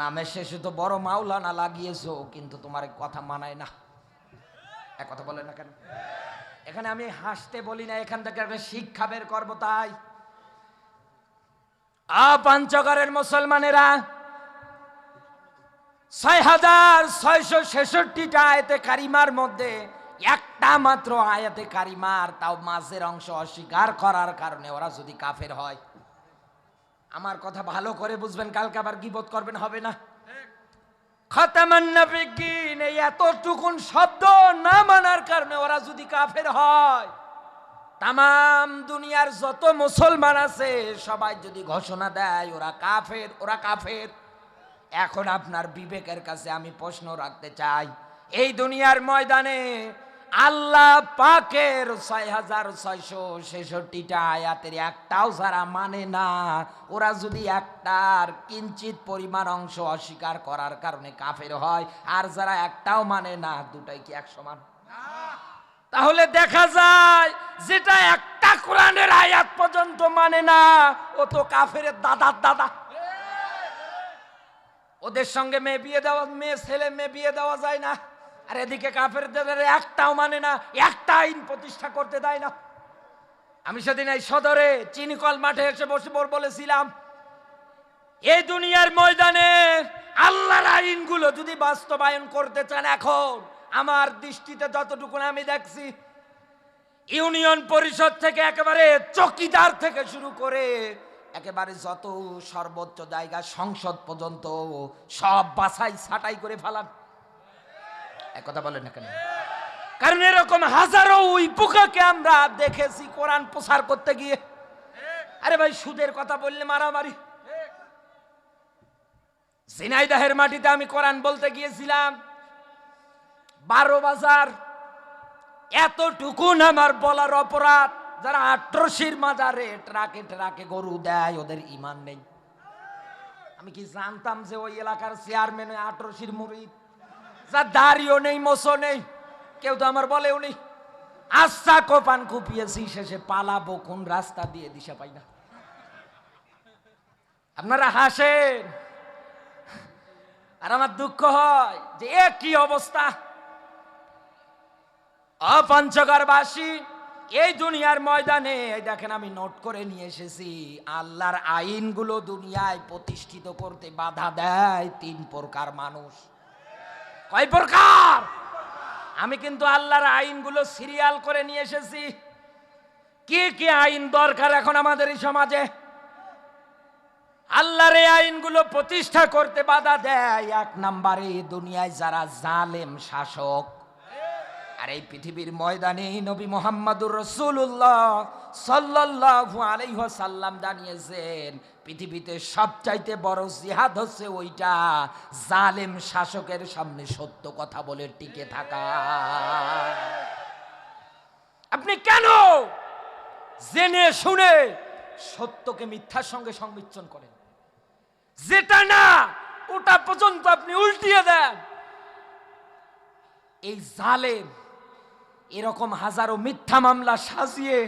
নামের শেষে তো বড় মাওলানা লাগিয়েছো, কিন্তু তোমার কথা মানায় না। এক কথা বলেন না কেন? এখানে আমি হাসতে বলি না, এখান থেকে একটা শিক্ষা বের করবো। তাই পঞ্চগড়ের মুসলমানেরা ৬,৬৬৬টা আয়াতে কারিমার মধ্যে একটা মাত্র আয়াতে কারিমার তাও মাঝের অংশ অস্বীকার করার কারণে ওরা যদি কাফের হয়, আমার কথা ভালো করে বুঝবেন, কালকে আবার গীবত করবেন, হবে না। খাতামান নবিয়্যিন, এই এতটুকুন শব্দ না মানার কারণে ওরা যদি কাফের হয়, তামাম দুনিয়ার যত মুসলমান আছে সবাই যদি ঘোষণা দেয় ওরা কাফের, ওরা কাফের। এখন আপনার বিবেকের কাছে আমি প্রশ্ন রাখতে চাই, এই দুনিয়ার ময়দানে আল্লাহ পাকের ৬,৬৬৬টা আয়াতের একটাও যারা মানে না, ওরা যদি একটার কিঞ্চিত পরিমাণ অংশ অস্বীকার করার কারণে কাফের হয়, আর যারা একটাও মানে না, দুটাই কি এক সমান? তাহলে দেখা যায় যেটা একটা কোরআনের আয়াত পর্যন্ত মানে না, ও তো কাফের দাদার দাদা। ওদের সঙ্গে মেয়ে বিয়ে দেওয়া, মেয়ে ছেলে মেয়ে বিয়ে দেওয়া যায় না, আর এদিকে কাফেরদের একটাও মানে না, একটা আইন প্রতিষ্ঠা করতে দেয় না। আমি সেদিন এই সদরে চিনিকল মাঠে এসে বসে বলেছিলাম, এই দুনিয়ার ময়দানে আল্লাহর আইনগুলো যদি বাস্তবায়ন করতে চান, এখন আমার দৃষ্টিতে যতটুকু আমি দেখছি, ইউনিয়ন পরিষদ থেকে একেবারে চকিদার থেকে শুরু করে একেবারে যত সর্বোচ্চ জায়গা সংসদ পর্যন্ত সব বাছাই ছাঁটাই করে ফেলান। এক কথা বলেন না কেন? কারণ এরকম হাজারো উইপোকাকে আমরা দেখেছি কোরআন প্রচার করতে গিয়ে। আরে ভাই সুদের কথা বললে মারামারি। ঝিনাইদহের মাটিতে আমি কোরআন বলতে গিয়েছিলাম, 12 বাজার, এতটুকুন আমার বলার অপরাধ। যারা 18শির মাজারে ট্রাকে ট্রাকে গরু দেয় ওদের ইমান নেই। আমি কি জানতাম যে ওই এলাকার চেয়ারম্যান 18 মুরিদ, যার দাড়িও নেই মোছও নেই, কেউ তো আমার বলেও নেই। আচ্ছা কোপান কুপিয়েছি, শেষে পালাবো কোন রাস্তা দিয়ে দিশা পাই না। আপনারা হাসেন আর আমার দুঃখ হয় যে এ কি অবস্থা। পঞ্চগড়বাসী এই দুনিয়ার ময়দানে দেখেন, আমি নোট করে নিয়ে এসেছি, আল্লাহর আইনগুলো দুনিয়ায় প্রতিষ্ঠিত করতে বাধা দেয় 3 প্রকার মানুষ। কয় প্রকার? আমি কিন্তু আল্লাহর আইনগুলো সিরিয়াল করে নিয়ে এসেছি। কি কি আইন দরকার এখন আমাদের এই সমাজে? আল্লাহর এই আইনগুলো প্রতিষ্ঠা করতে বাধা দেয় 1 নম্বরে দুনিয়ায় যারা জালেম শাসক। আর এই পৃথিবীর ময়দানে নবী মুহাম্মদুর রাসূলুল্লাহ সাল্লাল্লাহু আলাইহি ওয়াসাল্লাম জানিয়েছেন, পৃথিবীতে সবচাইতে বড় জিহাদ হচ্ছে ওইটা, জালেম শাসকের সামনে সত্য কথা বলে টিকে থাকা। আপনি কেন জেনে শুনে সত্যকে মিথ্যার সঙ্গে সংমিশ্রণ করেন? যেটা না ওটা পর্যন্ত আপনি উল্টিয়ে দেন। এই জালেম এরকম হাজারো মিথ্যা মামলা সাজিয়ে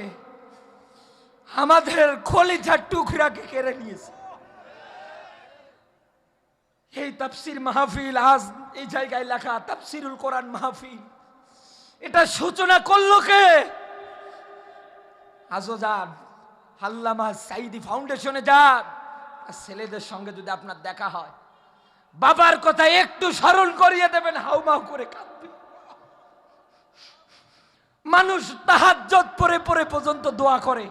আমাদের কলিজার টুকরাকে কেড়ে নিয়েছে। এই তাফসীর মাহফিল, আজ এই জায়গায় লেখা তাফসীরুল কোরআন মাহফিল, এটা সূচনা করলো কে? আজও যান আল্লামা সাঈদী ফাউন্ডেশনে যান, আর ছেলেদের সঙ্গে যদি আপনার দেখা হয়, বাবার কথা একটু স্মরণ করিয়ে দেবেন, হাউমাউ করে কাঁদবে। মানুষ তাহাজ্জুদ পড়ে পড়ে পর্যন্ত দোয়া করে,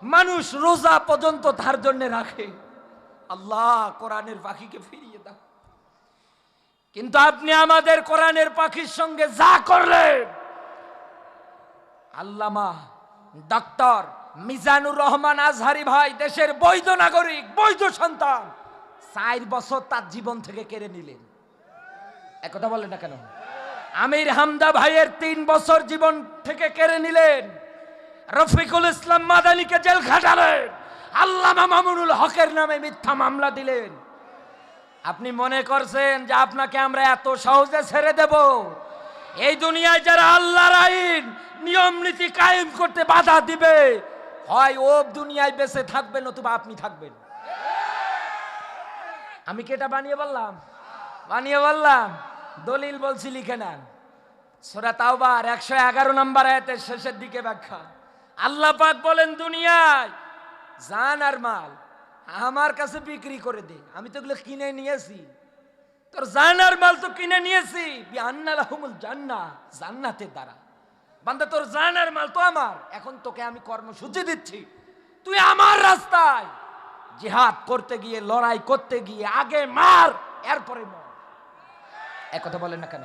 মানুষ রোজা পর্যন্ত তার জন্য রাখে। আল্লাহ কোরআনের পাখিকে ফিরিয়ে দাও। কিন্তু আপনি আমাদের কোরআনের পাখির সঙ্গে যা করলেন, আল্লামা ডক্টর মিজানুর রহমান আজহারি ভাই দেশের বৈধ নাগরিক, বৈধ সন্তান, 4 বছর তার জীবন থেকে কেড়ে নিলেন। একথা বলেন না কেন? আমির হামদা ভাইয়ের 3 বছর জীবন থেকে কেড়ে নিলেন। রফিকুল ইসলাম মাদানীকে জেল খাটালেন। আল্লামা মামুনুল হকের নামে মিথ্যা মামলা দিলেন। আপনি মনে করছেন যে আপনাকে আমরা এত সহজে ছেড়ে দেব? এই দুনিয়ায় যারা আল্লাহর আইন নিয়ম নীতি কায়েম করতে বাধা দিবে, হয় ও দুনিয়ায় বেঁচে থাকবেন নতুবা আপনি থাকবেন। আমি কি এটা বানিয়ে বললাম? বানিয়ে বললাম? দলিল বলছি, লিখে নেন। সূরা তাওবার 111 নম্বর আয়াতের শেষের দিকে ব্যাখ্যা। আল্লাহ পাক বলেন, দুনিয়ায় জান আর মাল আমার কাছে বিক্রি করে দে, আমি তো এগুলো কিনে নিয়েছি। তোর জান আর মাল তো কিনে নিয়েছি, বিআন্না লাহুমুল জান্নাহ, জান্নাতের দ্বারা। বান্দা তোর জান আর মাল তো আমার, এখন তোকে আমি কর্মসূচি দিচ্ছি, তুই আমার রাস্তায় জিহাদ করতে গিয়ে, লড়াই করতে গিয়ে আগে মার, এরপরে মর। এক কথা বলেন না কেন?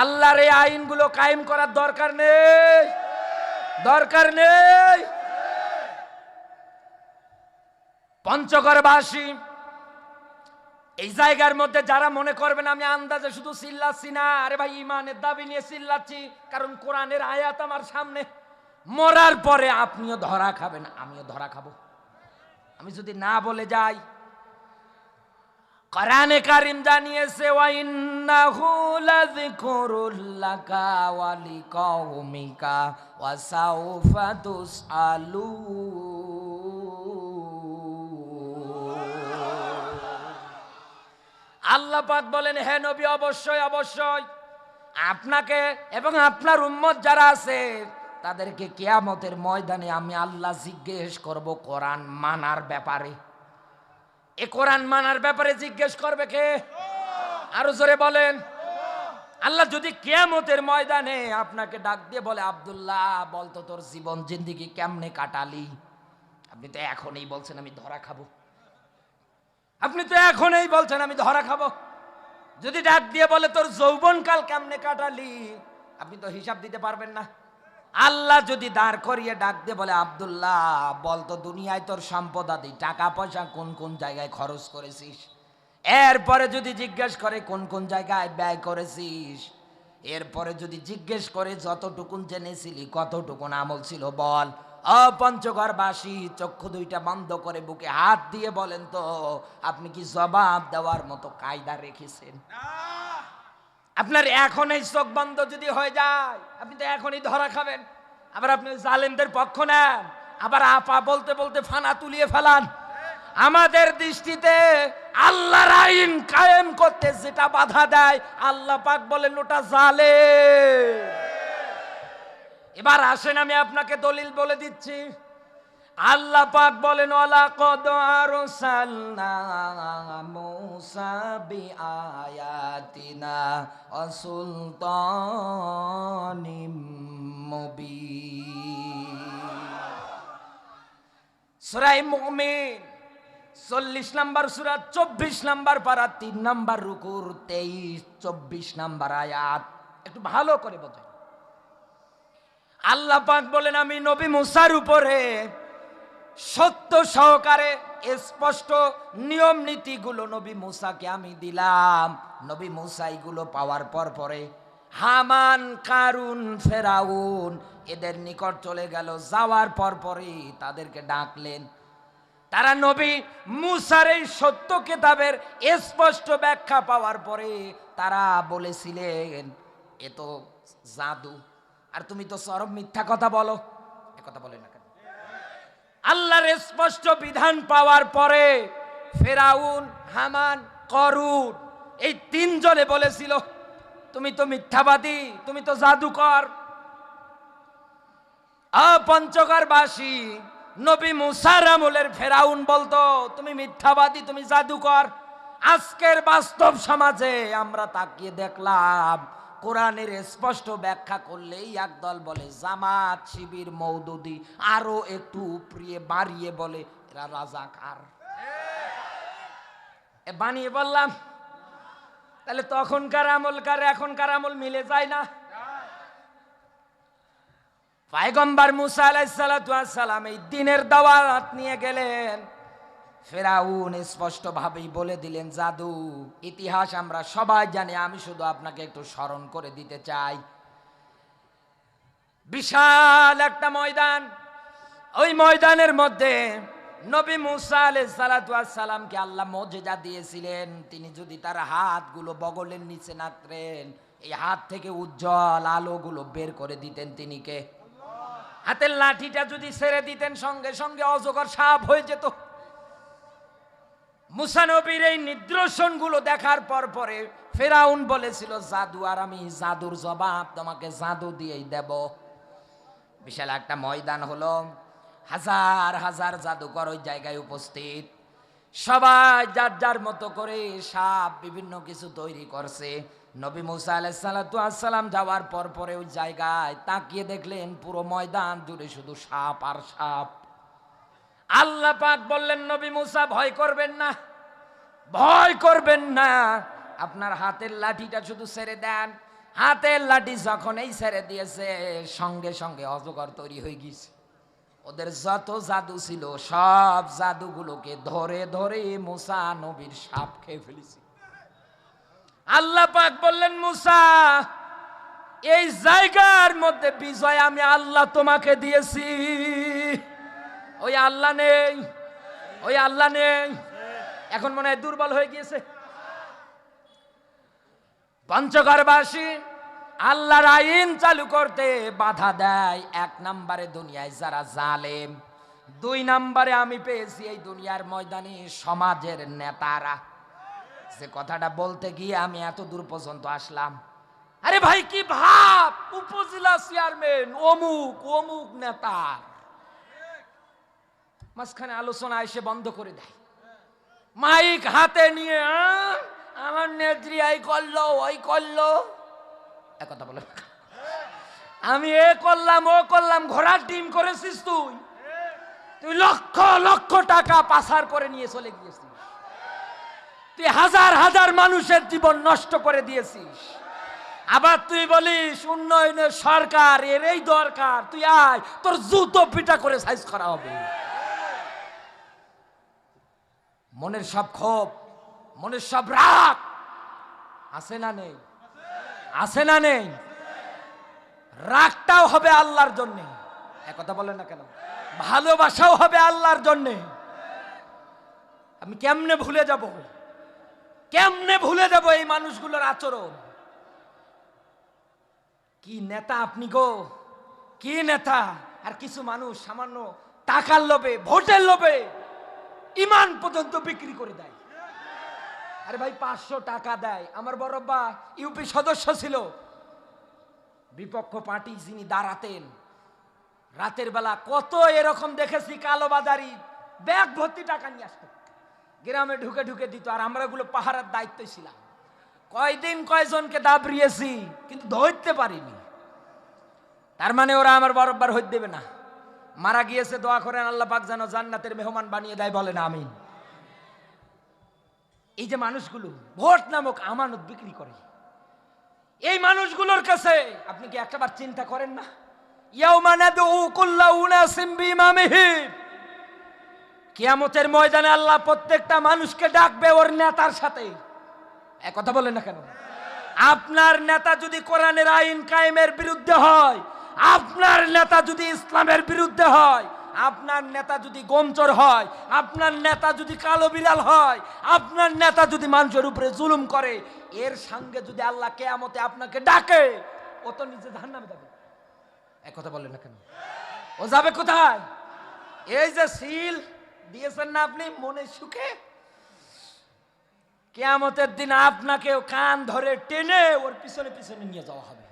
আল্লাহর এই আইনগুলো কায়েম করার দরকার নেই? দরকার নেই? পঞ্চগড়বাসী এই জায়গার মধ্যে যারা মনে করবেন আমি আন্দাজে শুধু চিল্লাচ্ছি না, আরে ভাই ইমানের দাবি নিয়ে চিল্লাচ্ছি, কারণ কোরআনের আয়াত আমার সামনে। মরার পরে আপনিও ধরা খাবেন, আমিও ধরা খাবো। আমি যদি না বলে যাই, কোরআনে কারীম জানিয়েছে, ওয়া ইন্নাহু লাযিকরুল লাকা ওয়া লিকাওমিকা ওয়া সাউফা তুসআলুন। আল্লাহ পাক বলেন, হে নবী, অবশ্যই অবশ্যই আপনাকে এবং আপনার উম্মত যারা আছে তাদেরকে কিয়ামতের ময়দানে আমি আল্লাহ জিজ্ঞেস করব কোরআন মানার ব্যাপারে। এ কোরআন মানার ব্যাপারে জিজ্ঞেস করবে কে? আরো জোরে বলেন। আল্লাহ যদি কিয়ামতের ময়দানে আপনাকে ডাক দিয়ে বলে, আব্দুল্লাহ বলতো তোর জীবন জিন্দেগি কেমনে কাটালি, আপনি তো এখনই বলছেন আমি ধরা খাবো, আপনি তো এখনই বলছেন আমি ধরা খাবো। যদি ডাক দিয়ে বলে তোর যৌবনকাল কেমনে কাটালি, আপনি তো হিসাব দিতে পারবেন না। আল্লাহ যদি দাঁড় করিয়ে ডাক দিয়ে বলে, আব্দুল্লাহ বলতো দুনিয়ায় তোর সম্পদ আদি টাকা পয়সা কোন কোন জায়গায় খরচ করেছিস, এরপরে যদি জিজ্ঞেস করে কোন কোন জায়গায় ব্যয় করেছিস, এরপরে যদি জিজ্ঞেস করে যতটুকুন জেনেছিলি কতটুকুন আমল ছিল বল, অপঞ্চগড়বাসী চক্ষু দুইটা বন্ধ করে বুকে হাত দিয়ে বলেন তো, আপনি কি জবাব দেওয়ার মতো কায়দা রেখেছেন? আপনার এখন এই চোখ বন্ধ যদি হয়ে যায়, আপনি তো এখনই ধরা খাবেন। আবার আপনি জালেমদের পক্ষ নেন, আবার আপা বলতে বলতে ফানা তুলিয়ে ফেলান। আমাদের দৃষ্টিতে আল্লাহর আইন কায়েম করতে যেটা বাধা দেয়, আল্লাহ পাক বলেন ওটা জালেম। এবার আসেন আমি আপনাকে দলিল বলে দিচ্ছি। আল্লাহ পাক বলেন ওয়ালাকাদ আরসালনা মূসা বিআয়াতিনা ওয়া সুলতানিম মুবিন। সূরা মুমিন 40 নম্বর সূরা 24 নম্বর পারা 3 নম্বর রুকুর 23-24 নম্বর আয়াত একটু ভালো করে বোঝেন। আল্লাহ পাক বলেন আমি নবী মুসার উপরে সত্য সহকারে স্পষ্ট নিয়ম নীতিগুলো নবী মুসাকে আমি দিলাম। নবী মুসা এগুলো পাওয়ার পরে হামান, কারুন, ফেরাউন এদের নিকট চলে গেল। যাওয়ার পরে তাদেরকে ডাকলেন। তারা নবী মুসার এই সত্য কিতাবের স্পষ্ট ব্যাখ্যা পাওয়ার পরে তারা বলেছিলেন এ তো জাদু, আর তুমি তো চরম মিথ্যা কথা বলো। এ কথা বলে না কেন? আল্লাহর স্পষ্ট বিধান পাওয়ার পরে ফেরাউন, হামান, করুন এই তিনজনে বলেছিল তুমি তো মিথ্যাবাদী, তুমি তো জাদুকর। অপঞ্চগড়বাসী নবী মুসার আমলের ফেরাউন বলতো তুমি মিথ্যাবাদী, তুমি জাদুকর। আজকের বাস্তব সমাজে আমরা তাকিয়ে দেখলাম কোরআনের স্পষ্ট ব্যাখ্যা করলেই একদল বলে জামাত, শিবির, মওদুদি, আরো একটু প্রিয় বাড়িয়ে বলে এরা রাজাকার। বানিয়ে বললাম, তাহলে তখনকার আমলকার এখনকার আমল মিলে যায় না। পয়গম্বর মুসা আলাইহিস সালাতু ওয়াস সালাম এই দ্বীনের দাওয়াত নিয়ে গেলেন। ফেরাউন স্পষ্ট ভাবেই বলে দিলেন জাদু। ইতিহাস আমরা সবাই জানি, আমি শুধু আপনাকে একটু স্মরণ করে দিতে চাই। বিশাল একটা ময়দান, ওই ময়দানের মধ্যে নবী মুসা আলাইহিস সালাতু ওয়াস সালামকে আল্লাহ মুজিজা দিয়েছিলেন। তিনি যদি তার হাতগুলো বগলের নিচে রাখতেন, এই হাত থেকে উজ্জ্বল আলোগুলো বের করে দিতেন। তিনি কে? হাতের লাঠিটা যদি ছেড়ে দিতেন সঙ্গে সঙ্গে অজগর সাপ হয়ে যেত। মুসা নবীর এই নিদর্শনগুলো দেখার পরে ফেরাউন বলেছিল জাদু, আর আমি জাদুর জবাব তোমাকে জাদু দিয়েই দেব। বিশাল একটা ময়দান হলো, হাজার হাজার জাদুকর ওই জায়গায় উপস্থিত। সবাই যার যার মতো করে সাপ বিভিন্ন কিছু তৈরি করছে। নবী মুসা আলাইহিস সালাতু ওয়াস সালাম যাওয়ার পরে ওই জায়গায় তাকিয়ে দেখলেন পুরো ময়দান জুড়ে শুধু সাপ আর সাপ। আল্লাহ পাক বললেন নবী মুসা ভয় করবেন না, ভয় করবেন না, আপনার হাতের লাঠিটা শুধু ছেড়ে দেন। হাতের লাঠি যখন এই ছেড়ে দিয়েছে সঙ্গে সঙ্গে অজগর তৈরি হয়ে গেছে। ওদের যত জাদু ছিল সব জাদুগুলোকে ধরে ধরে মুসা নবীর সাপ খেয়ে ফেলেছে। আল্লাহ পাক বললেন মুসা এই জায়গার মধ্যে বিজয় আমি আল্লাহ তোমাকে দিয়েছি। ওই আল্লাহ নেই, ওই আল্লাহ নেই, এখন মনে হয় দুর্বল হয়ে গিয়েছে। পঞ্চগড়বাসী আল্লাহর আইন চালু করতে বাধা দেয়। 1 নম্বরে দুনিয়ায় যারা জালেম, 2 নম্বরে আমি পেয়েছি এই দুনিয়ার ময়দানে সমাজের নেতারা। যে কথাটা বলতে গিয়ে আমি এত দূর পর্যন্ত আসলাম। আরে ভাই কি ভাব, উপজেলা চেয়ারম্যান অমুক অমুক নেতা, মাঝখানে আলোচনা এসে বন্ধ করে দেয়, মাইক হাতে নিয়ে আমার নেত্রী এই করলো ওই করলো, কথা বলে আমি এ করলাম ও করলাম। ঘোড়ার ডিম করেছিস তুই, তুই লক্ষ লক্ষ টাকা পাচার করে নিয়ে চলে গিয়েছিস, তুই হাজার হাজার মানুষের জীবন নষ্ট করে দিয়েছিস। আবার তুই বলিস উন্নয়নের সরকার এর এই দরকার, তুই আয় তোর জুতো পিটা করে সাইজ করা হবে। মনের সব ক্ষোভ, মনের সব রাগ আছে না নেই? আছে না নেই? রাগটাও হবে আল্লাহর জন্য, একথা বলেন না কেন? ভালোবাসাও হবে আল্লাহর জন্যে। আমি কেমনে ভুলে যাব, কেমনে ভুলে যাব এই মানুষগুলোর আচরণ? কি নেতা আপনি গো, কি নেতা! আর কিছু মানুষ সামান্য টাকার লোভে, ভোটের লোভে ইমান পর্যন্ত বিক্রি করে দেয়। আরে ভাই 500 টাকা দেয়। আমার বড়ব্বা ইউপি সদস্য ছিল, বিপক্ষ পার্টি যিনি দাঁড়াতেন, রাতের বেলা কত এরকম দেখেছি, কালোবাজারি ব্যাগ ভর্তি টাকা নিয়ে আসতো, গ্রামে ঢুকে ঢুকে দিত। আর আমরা গুলো পাহারার দায়িত্বে ছিলাম। কয়দিন কয়জনকে দাবড়িয়েছি, কিন্তু ধরতে পারিনি। তার মানে ওরা আমার বরাবর হইতে দেবে না। মারা গিয়েছে, দোয়া করেন আল্লাহ পাক যেন জান্নাতের মেহমান বানিয়ে দেয়, বলেন আমিন। এই যে মানুষগুলো ভোট নামক আমানত বিক্রি করে, এই মানুষগুলোর কাছে আপনি কি একটাবার চিন্তা করেন না? ইয়াউমা নাদউ কুল্লা উনাসিম বিইমামিহিম, কিয়ামতের ময়দানে আল্লাহ প্রত্যেকটা মানুষকে ডাকবে ওর নেতার সাথে। এক কথা বলেন না কেন? আপনার নেতা যদি কোরআনের আইন কায়েমের বিরুদ্ধে হয়, আপনার নেতা যদি ইসলামের বিরুদ্ধে হয়, আপনার নেতা যদি গোমচোর হয়, আপনার নেতা যদি কালো বিড়াল হয়, আপনার নেতা যদি মানুষের উপরে জুলুম করে, এর সঙ্গে যদি আল্লাহ কিয়ামতে আপনাকে ডাকে, ও তো নিজে জাহান্নামে যাবে। এক কথা বলেন না কেন? ও যাবে কোথায়? এই যে সিল দিয়েছেন না আপনি মনে সুখে, কিয়ামতের দিন আপনাকেও কান ধরে টেনে ওর পিছনে পিছনে নিয়ে যাওয়া হবে।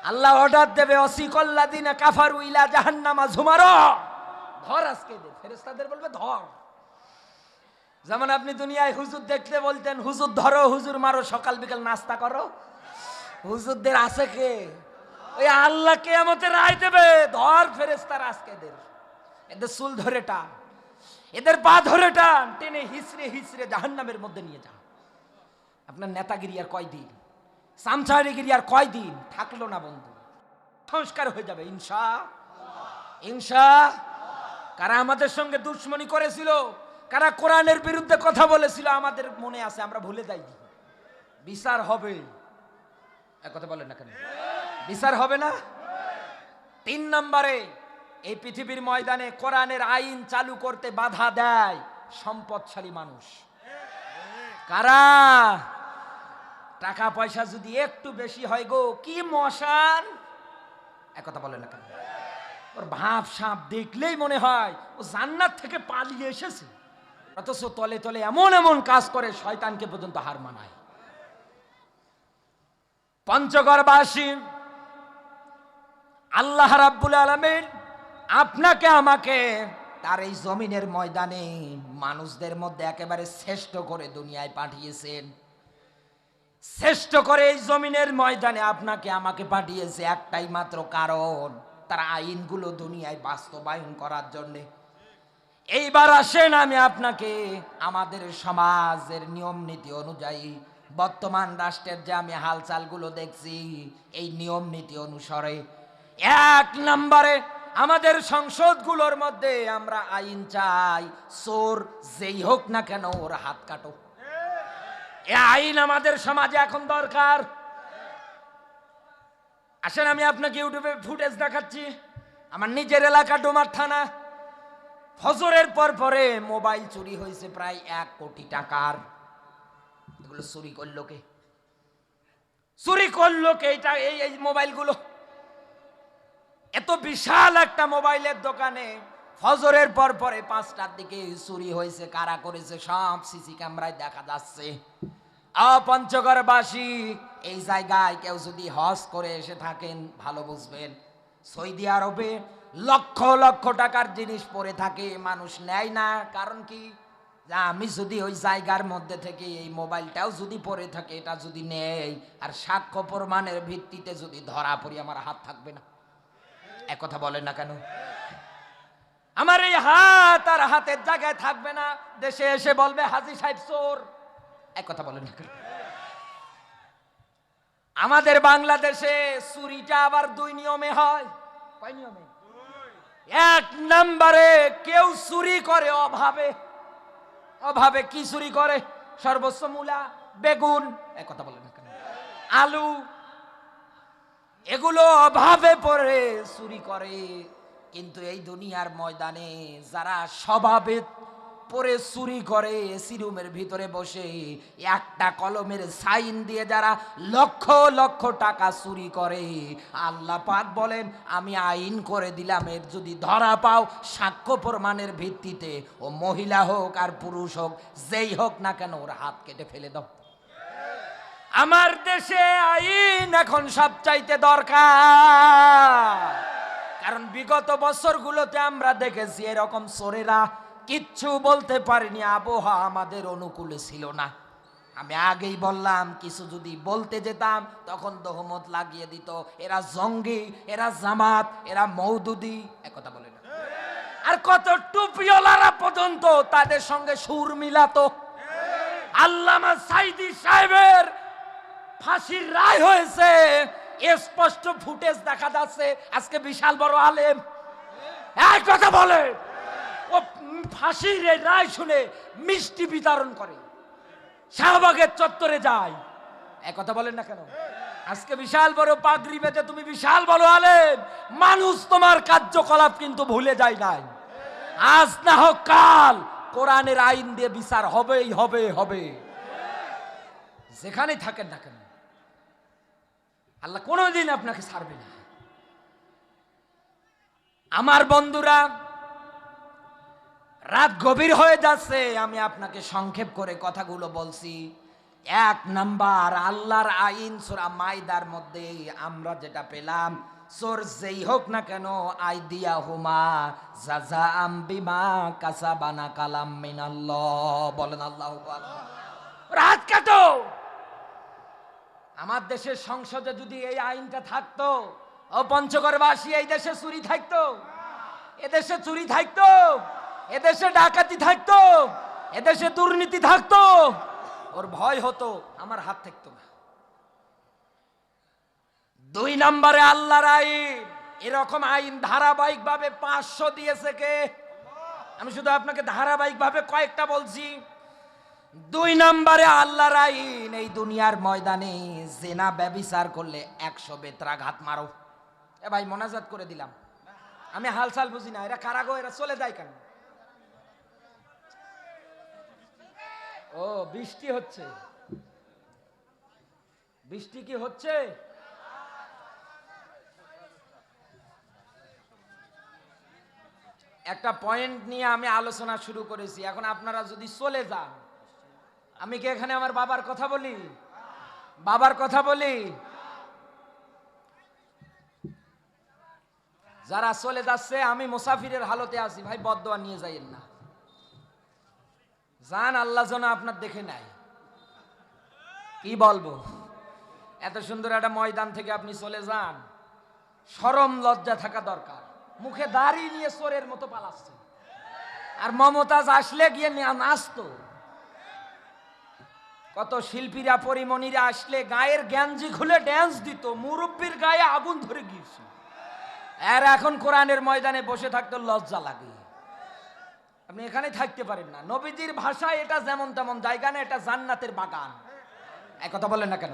আল্লাহ অর্ডার দেবে, অসিকল্লাযিনা কাফারু ইলা জাহান্নামা যুমারা, ধর আজকে দে। ফেরেশতাদের বলবে ধর। যেমন আপনি দুনিয়ায় হুজুর দেখতে বলতেন, হুজুর ধরো, হুজুর মারো, সকাল বিকাল নাস্তা করো। হুজুরদের আছে কে? ওই আল্লাহ কিয়ামতে রায় দেবে, ধর ফেরেশতারা আজকে দে, এদের চুল ধরে টান, এদের পা ধরে টান, টেনে হিসড়ে হিসড়ে জাহান্নামের মধ্যে নিয়ে যাও। আপনার নেতাগিরি আর কয়দিন, সামসারিগিরি আর কয়দিন থাকলো না বন্ধু। সংস্কার হয়ে যাবে ইনশাআল্লাহ। কারা আমাদের সঙ্গে দুশ্মনী করেছিল, কারা কোরআনের বিরুদ্ধে কথা বলেছিল, আমাদের মনে আছে, আমরা ভুলে যাই। বিচার হবে। এক কথা বলেন না কেন? বিচার হবে না? 3 নম্বরে, এই পৃথিবীর ময়দানে কোরআনের আইন চালু করতে বাধা দেয় সম্পদশালী মানুষ। কারা? টাকা পয়সা যদি একটু বেশি হয় গো, কি মশান! এক কথা বলেন না কেন? ওর ভাব সাপ দেখলেই মনে হয় ও জান্নাত থেকে পালিয়ে এসেছে, অথচ তলে তলে এমন এমন কাজ করে শয়তানকে পর্যন্ত হার মানায়। পঞ্চগড়বাসী, আল্লাহ রাব্বুল আলামিন আপনাকে আমাকে তার এই জমিনের ময়দানে মানুষদের মধ্যে একেবারে শ্রেষ্ঠ করে দুনিয়ায় পাঠিয়েছেন। শ্রেষ্ঠ করে এই জমিনের ময়দানে আপনাকে আমাকে পাঠিয়েছে একটাই মাত্র কারণ, তার আইনগুলো দুনিয়ায় বাস্তবায়ন করার জন্য। এইবার আসেন, আমি আপনাকে আমাদের সমাজের নিয়ম নীতি অনুযায়ী, বর্তমান রাষ্ট্রের যে আমি হালচালগুলো দেখছি, এই নিয়ম নীতি অনুসারে 1 নম্বরে আমাদের সংসদগুলোর মধ্যে আমরা আইন চাই, চোর যেই হোক না কেন ওর হাত কাটো। এই আইন আমাদের সমাজে এখন দরকার। আসেন, আমি আপনাকে ইউটিউবে ফুটেজ দেখাচ্ছি। আমার নিজের এলাকা ডোমার থানা, ফজরের পর পরে মোবাইল চুরি হয়েছে প্রায় 1 কোটি টাকার। এগুলো চুরি করলো কে? চুরি করলো কে? এই মোবাইলগুলো, এত বিশাল একটা মোবাইলের দোকানে ফজরের পর পরে 5টার দিকে চুরি হয়েছে। কারা করেছে? সব সিসি ক্যামেরায় দেখা যাচ্ছে। পঞ্চগড়বাসী, এই জায়গায় কেউ যদি হজ করে এসে থাকেন, ভালো বুঝবেন, সৌদি আরবে লক্ষ লক্ষ টাকার জিনিস পরে থাকে, মানুষ নেয় না। কারণ কি? যে আমি যদি ওই জায়গার মধ্যে থেকে এই মোবাইলটাও যদি পরে থাকে, এটা যদি নেই আর সাক্ষ্য প্রমাণের ভিত্তিতে যদি ধরা পড়ি, আমার হাত থাকবে না। এক কথা বলেন না কেন? আমার এই হাত আর হাতের জায়গায় থাকবে না, দেশে এসে বলবে হাজী সাহেব চোর। এক কথা বলেন না কেন? আমাদের বাংলাদেশে চুরিটা আবার 2 নিয়মে হয়। কয় নিয়মে? 1 নম্বরে কেউ চুরি করে অভাবে। অভাবে কি চুরি করে? সর্বোচ্চ মূলা, বেগুন, এক কথা বলেন না কেন, আলু, এগুলো অভাবে পড়ে চুরি করে। কিন্তু এই দুনিয়ার ময়দানে যারা স্বভাবে পরে চুরি করে, এসি রুমের ভিতরে বসে একটা কলমের সাইন দিয়ে যারা লক্ষ লক্ষ টাকা চুরি করে, আল্লাহ পাক বলেন আমি আইন করে দিলাম, এর যদি ধরা পাও সাক্ষ্য প্রমাণের ভিত্তিতে, ও মহিলা হোক আর পুরুষ হোক, যেই হোক না কেন, ওর হাত কেটে ফেলে দাও। আমার দেশে আইন এখন সবচাইতে দরকার, কারণ বিগত বছরগুলোতে আমরা দেখেছি এরকম চোরেরা কিচ্ছু বলতে পারেনি, আবহাওয়া আমাদের অনুকূলে ছিল না। আমি আগেই বললাম, কিছু যদি বলতে যেতাম তখন দহমত লাগিয়ে দিত, এরা জঙ্গি, এরা জামাত, এরা মওদুদি, একথা বলে না। আর কত টুপিওয়ালারা পর্যন্ত তাদের সঙ্গে সুর মিলাতো। আল্লামা সাইদি সাহেবের ফাঁসির রায় হয়েছে, স্পষ্ট ফুটেজ দেখা যাচ্ছে। আজকে বিশাল বড় আলেম এক কথা বলে, ও ফাঁসির রায় শুনে মিষ্টি বিতরণ করে, শাহবাগের চত্বরে যায়, এক কথা বলেন না কেন? আজকে বিশাল বড় পাগড়ি বেঁধে তুমি বিশাল বড় আলেম, মানুষ তোমার কার্যকলাপ কিন্তু ভুলে যায় নাই। আজ না হোক কাল কোরআনের আইন দিয়ে বিচার হবেই হবে হবে, যেখানেই থাকেন না কেন। আল্লাহ কোনোদিন আপনাকে ছাড়বে না। আমার বন্ধুরা, রাত গভীর হয়ে যাচ্ছে, আমি আপনাকে সংক্ষেপ করে কথাগুলো বলছি। এক নাম্বার, আল্লাহর আইন সূরা মাইদার মধ্যে আমরা যেটা পেলাম, চোর যেই হোক না কেন, আইদিয়া হুমা জাযাআম বিমা কাসাবানা কালাম মিনাল্লাহ, বলেন আল্লাহু আকবার। রাত কাটো। আমার দেশের সংসদে যদি এই আইনটা থাকতো, ও পঞ্চগড়বাসী, এই দেশে চুরি থাকতো, এদেশে চুরি থাকতো, এদেশে ডাকাতি থাকতো, এদেশে দুর্নীতি থাকতো, ওর ভয় হতো, আমার হাত থাকতো না। দুই নম্বরে আল্লাহর আইন, এরকম আইন ধারাবাহিক ভাবে 500 দিয়েছে কে? আমি শুধু আপনাকে ধারাবাহিক ভাবে কয়েকটা বলছি। দুই নম্বরে আল্লাহর আইন, এই দুনিয়ার ময়দানে জেনা ব্যভিচার করলে 100 বেত্রাঘাত মারো। এ ভাই মোনাজাত করে দিলাম, আমি হালচাল বুঝি না, এরা কারাগো, এরা চলে যায় কেন? ও বৃষ্টি হচ্ছে, বৃষ্টি কি হচ্ছে? একটা পয়েন্ট নিয়ে আমি আলোচনা শুরু করেছি, এখন আপনারা যদি চলে যান, আমি কি এখানে আমার বাবার কথা বলি? বাবার কথা বলি? যারা চলে যাচ্ছে, আমি মুসাফিরের হালতে আছি, ভাই বদদোয়া নিয়ে যাইয়েন না, যান, আল্লাহ যেন আপনার দেখে নেয়। কি বলবো, এত সুন্দর একটা ময়দান থেকে আপনি চলে যান, শরম লজ্জা থাকা দরকার। মুখে দাড়ি নিয়ে চোরের মতো পালাচ্ছে, আর মমতাজ আসলে গিয়ে নাচতো। কত শিল্পীরা পরিমণিরা আসলে গায়ের গেঞ্জি খুলে ড্যান্স দিত, মুরব্বীর গায়ে আগুন ধরে গিয়েছে। আর এখন কোরআনের ময়দানে বসে থাকতে লজ্জা লাগে। আপনি এখানে থাকতে পারেন না। নবীজির ভাষায় এটা যেমন তেমন জায়গা না, এটা জান্নাতের বাগান। এক কথা বলেন না কেন?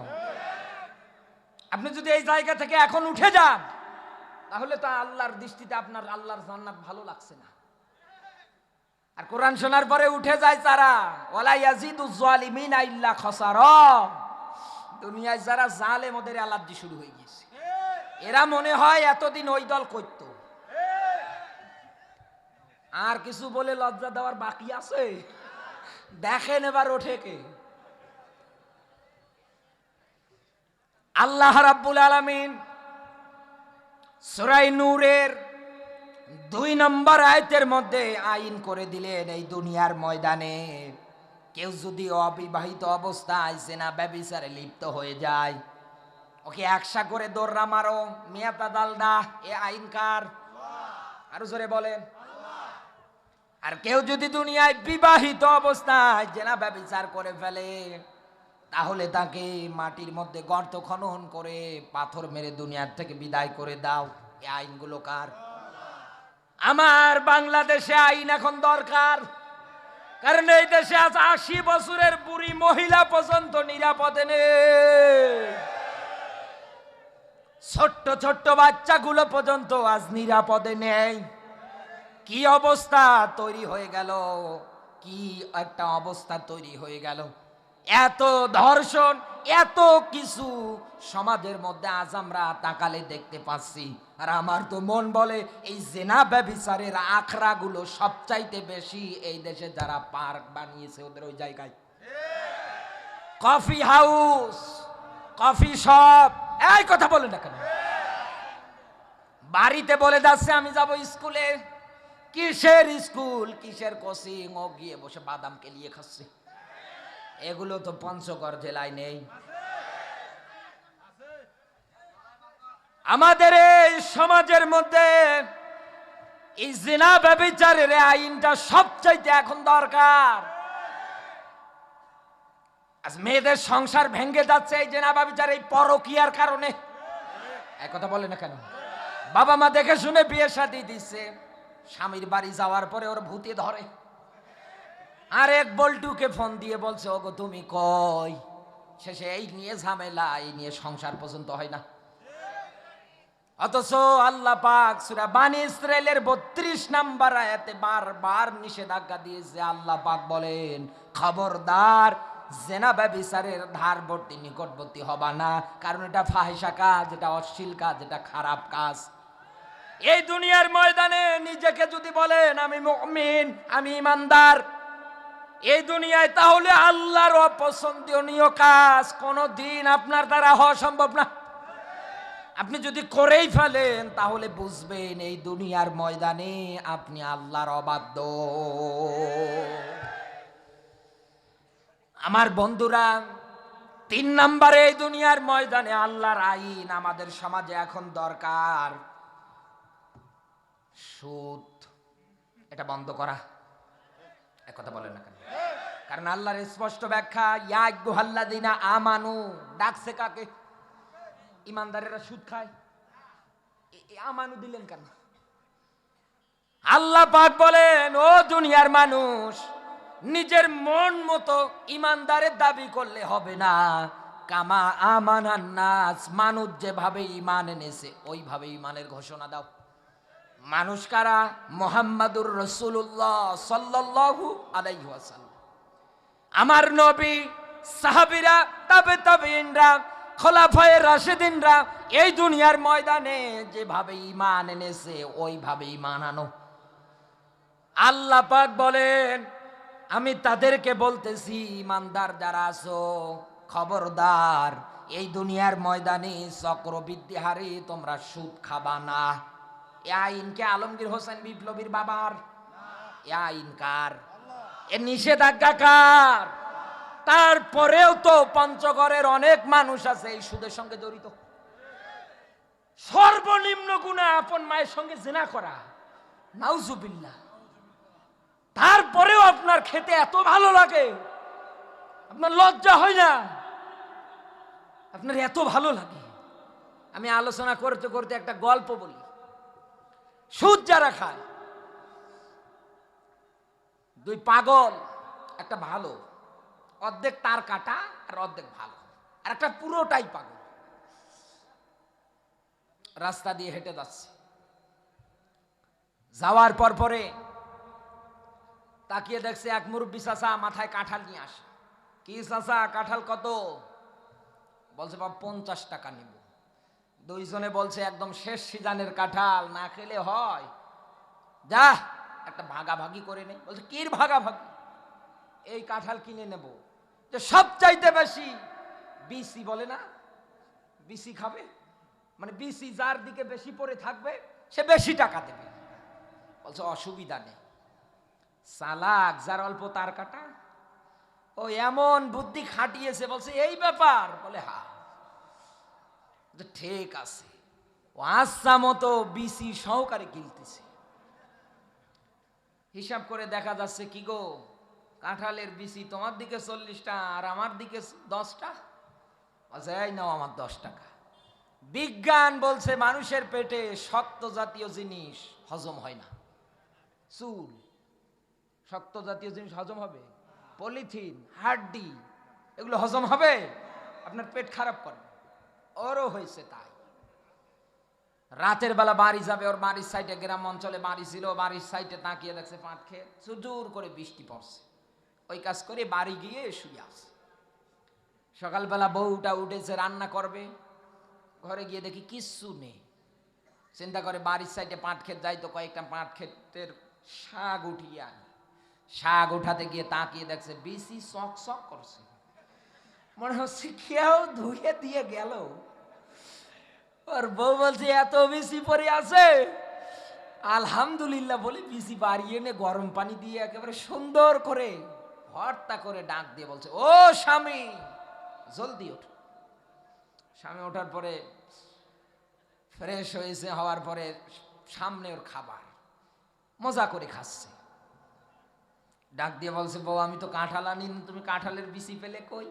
আপনি যদি এই জায়গা থেকে এখন উঠে যান, তাহলে তো আল্লাহর দৃষ্টিতে আপনার আল্লাহর জান্নাত ভালো লাগছে না। আর কোরআন শোনার পরে উঠে যায় তারা, ওয়ালা ইয়াজিদুজ জালিমিনা ইল্লা খাসারা। দুনিয়ায় যারা জালেম, ওদের আলাদা শুরু হয়ে গেছে। এরা মনে হয় এতদিন ওই দল করতো, আর কিছু বলে লজ্জা দেওয়ার বাকি আছে? দেখেন এবার ওঠে কে। আল্লাহ রাব্বুল আলামিন সূরা নূরের 2 নম্বর আয়াতের মধ্যে আইন করে দিলেন, এই দুনিয়ার ময়দানে কেউ যদি অবিবাহিত অবস্থায় জেনা ব্যভিচারে লিপ্ত হয়ে যায়, ওকে 100 করে দৌড়া মারো, মিয়াতা দালদা। এ আইন কার? আরো জোরে বলেন। আর কেউ যদি দুনিয়ায় বিবাহিত অবস্থায় জেনা ব্যভিচার করে ফেলে, তাহলে তাকে মাটির মধ্যে গর্ত খনন করে পাথর মেরে দুনিয়ার থেকে বিদায় করে দাও। এই আইনগুলো কার? আমার বাংলাদেশে আইন এখন দরকার, কারণ এই দেশে আজ 80 বছরের বুড়ি মহিলা পর্যন্ত নিরাপদে নেই। ছোট্ট ছোট্ট বাচ্চাগুলো পর্যন্ত আজ নিরাপদে নেই। কি অবস্থা তৈরি হয়ে গেল, কি একটা অবস্থা তৈরি হয়ে গেল। এত ধর্ষণ, এত কিছু সমাজের মধ্যে আজ আমরা তাকালে দেখতে পাচ্ছি। আর আমার তো মন বলে এই জেনা ব্যভিচারের আখড়াগুলো সবচাইতে বেশি এই দেশে যারা পার্ক বানিয়েছে ওদের ওই জায়গায়। কফি হাউস, কফি শপ, এই কথা বলে না কেন? বাড়িতে বলে যাচ্ছে আমি যাব স্কুলে। কিসের স্কুল, কিসের কোচিং? ও গিয়ে বসে বাদাম কেলিয়ে খাচ্ছে। এগুলো তো পঞ্চগড় জেলায় নেই। আমাদের এই সমাজের মধ্যে এই জিনা ব্যভিচারের আইনটা সবচাইতে এখন দরকার। আজ মেয়েদের সংসার ভেঙে যাচ্ছে এই জিনা ব্যভিচার, এই পরকীয়ার কারণে। এক কথা বলে না কেন? বাবা মা দেখে শুনে বিয়ে শাদী দিচ্ছে, স্বামীর বাড়ি যাওয়ার পরে ওর ভূতে ধরে। আর এক বল্টুকে ফোন দিয়ে বলছে ওগো তুমি কই। শেষে এই নিয়ে ঝামেলা, এই নিয়ে সংসার পর্যন্ত হয় না। অথচ আল্লাহ পাক সূরা বানী ইসরাইলের 32 নম্বর আয়াতে বারবার নিষেধাজ্ঞা দিয়েছে। আল্লাহ পাক বলেন খবরদার জেনা ব্যভিচারের ধারবর্তী নিকটবর্তী হবা না, কারণ এটা ফাহিশা কাজ, এটা অশ্লীল কাজ, এটা খারাপ কাজ। এই দুনিয়ার ময়দানে নিজেকে যদি বলেন আমি মুমিন, আমি ইমানদার এই দুনিয়ায়, তাহলে আল্লাহর অপছন্দনীয় কাজ কোনদিন আপনার দ্বারা হওয়া সম্ভব না। আপনি যদি করেই ফেলেন তাহলে বুঝবেন এই দুনিয়ার ময়দানে আপনি আল্লাহর অবাধ্য। আমার বন্ধুরা, 3 নম্বরে এই দুনিয়ার ময়দানে আল্লাহর আইন আমাদের সমাজে এখন দরকার সুদ। এটা বন্ধ করা। এক কথা বলেন না কেন? কারণ আল্লাহর স্পষ্ট ব্যাখ্যা, ইয়া আইয়ুহাল্লাযীনা আমানু ডাকছে কাকে? ইমানদারেরা সুদ খায়। আমানু দিলেন কেন? আল্লাহ পাক বলেন ও দুনিয়ার মানুষ, নিজের মন মতো ইমানদারের দাবি করলে হবে না। কামা আমানান নাস, মানুষ যেভাবে ঈমান এনেছে ওইভাবে ঈমানের ঘোষণা দাও। মানুষ কারা? মুহাম্মাদুর রাসূলুল্লাহ সাল্লাল্লাহু আলাইহি ওয়াসাল্লাম, আমার নবী, সাহাবীরা, তাবেঈনরা, খোলাফায়ে রাশিদিনরা এই দুনিয়ার ময়দানে যেভাবে ঈমান এনেছে ওইভাবে ঈমান আনো। আল্লাহ পাক বলেন আমি তাদেরকে বলতেছি, ঈমানদার যারা আছো খবরদার এই দুনিয়ার ময়দানে চক্রবৃদ্ধি হারে তোমরা সুদ খাবা না। এ আইনকে আলমগীর হোসেন বিপ্লবীর বাবার? এ আইন কার? এ নিষেধাজ্ঞা কার? তারপরেও তো পঞ্চগড়ের অনেক মানুষ আছে এই সুদের সঙ্গে জড়িত। সর্বনিম্ন গুনাহ আপন মায়ের সঙ্গে জিনা করা, নাউজুবিল্লাহ। তারপরেও আপনার খেতে এত ভালো লাগে, আপনার লজ্জা হয় না? আপনার এত ভালো লাগে? আমি আলোচনা করতে করতে একটা গল্প বলি। সুদ যারা খায়, 2 পাগল, একটা ভালো, অর্ধেক তার কাটা আর অর্ধেক ভালো, আর একটা পুরোটাই পাগল। রাস্তা দিয়ে হেঁটে যাচ্ছে, যাওয়ার পরে তাকিয়ে দেখছে এক মুরব্বী চাচা মাথায় কাঁঠাল নিয়ে আসে। কি চাচা কাঁঠাল কত? বলছে বাবা 50 টাকা নিব। দুইজনে বলছে একদম শেষ সিজনের কাঁঠাল, না খেলে হয়, যা একটা ভাগাভাগি করে নে। বলছে কির ভাগাভাগি? এই কাঁঠাল কিনে নেব যে সবচাইতে বেশি বিসি, বলে না বিসি খাবে, মানে বিসি যার দিকে বেশি পড়ে থাকবে সে বেশি টাকা দেবে। বলছে অসুবিধা নেই। চালাক যার অল্প তার কাটা, ও এমন বুদ্ধি খাটিয়েছে, বলছে এই ব্যাপার? বলে হ্যাঁ। ঠিক আছে, ও আচ্ছা মতো বিসি সহকারে কিনতেছে। হিসাব করে দেখা যাচ্ছে কি গো, কাঁঠালের বিসি তোমার দিকে 40টা আর আমার দিকে 10টা। বলছে এই নাও আমার 10 টাকা। বিজ্ঞান বলছে মানুষের পেটে শক্ত জাতীয় জিনিস হজম হয় না। চুল শক্ত জাতীয় জিনিস হজম হবে? পলিথিন, হাড্ডি, এগুলো হজম হবে? আপনার পেট খারাপ করে। ওরও হয়েছে তাই। রাতের বেলা বাড়ি যাবে, ওর বাড়ির সাইডে গ্রাম অঞ্চলে বাড়ি ছিল, বাড়ির সাইডে তাকিয়ে দেখছে পাট খেয়ে জোর করে বৃষ্টি পড়ছে। ওই কাজ করে বাড়ি গিয়ে শুয়ে আছে। সকালবেলা বউটা উঠেছে রান্না করবে, ঘরে গিয়ে দেখি কিচ্ছু নেই। চিন্তা করে বাড়ির সাইডে পাট ক্ষেত যাই তো কয়েকটা পাট ক্ষেতের শাক উঠিয়ে আনি। শাক উঠাতে গিয়ে তাকিয়ে দেখছে বেশি শক শক করছে, মনে হচ্ছে কেউ ধুয়ে দিয়ে গেল। ওর বউ বলছে এত বেশি পরে আছে, আলহামদুলিল্লাহ বলে বেশি বাড়িয়ে এনে গরম পানি দিয়ে একেবারে সুন্দর করে ভর্তা করে ডাক দিয়ে বলছে, ও স্বামী জলদি ওঠ। স্বামী ওঠার পরে ফ্রেশ হয়েছে, হওয়ার পরে সামনে ওর খাবার মজা করে খাচ্ছে। ডাক দিয়ে বলছে, বউ আমি তো কাঁঠাল আনি, তুমি কাঁঠালের বিচি পেলে কই?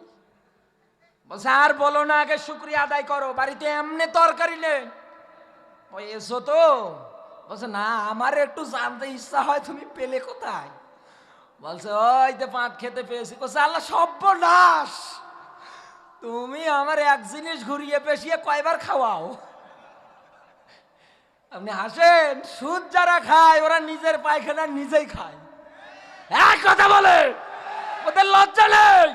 বলছে আর বলো না, আগে শুকরিয়া আদায় করো, বাড়িতে এমনি তরকারি নেই। ওই এসো তো। বলছে না, আমার একটু জানতে ইচ্ছা হয় তুমি পেলে কোথায়? বলছে ওই তো পাট খেতে পেয়েছি। বলছে আল্লাহ সর্বনাশ, তুমি আমার এক জিনিস ঘুরিয়ে পেশিয়ে কয়বার খাওয়াও? আপনি হাসেন, সুদ যারা খায় ওরা নিজের পায়খানা নিজেই খায়। এক কথা বলে ওদের লজ্জা নেই।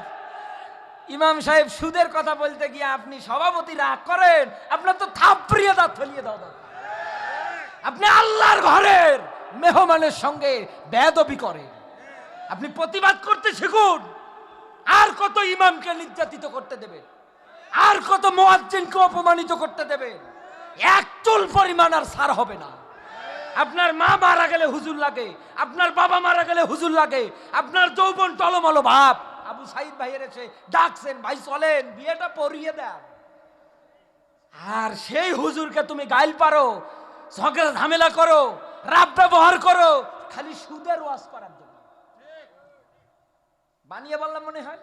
ইমাম সাহেব সুদের কথা বলতে গিয়ে আপনি সভাপতি রাগ করেন, আপনার তো থাপড়িয়ে দাঁত ফেলিয়ে দাও। আপনি আল্লাহর ঘরের মেহমানের সঙ্গে বেয়াদবি করেন। আপনি প্রতিবাদ করতে শিখুন। আর কত ইমামকে নির্যাতিত করতে দেবে, আর কত মুয়াজ্জিনকে অপমানিত করতে দেবে? এক চুল পরিমাণ আর ছাড় হবে না। আপনার মা মারা গেলে হুজুর লাগে, আপনার বাবা মারা গেলে হুজুর লাগে, আপনার যৌবন টলমলো ভাব। আবু সাইদ ভাইয়ের এসে ডাকছেন, ভাই চলেন বিয়েটা পড়িয়ে দেন। আর সেই হুজুরকে তুমি গাইল পারো, ঝগড়া ঝামেলা করো, রাব ব্যবহার করো, খালি সুদের ওয়াজ করার জন্য। বানিয়ে বললাম মনে হয়।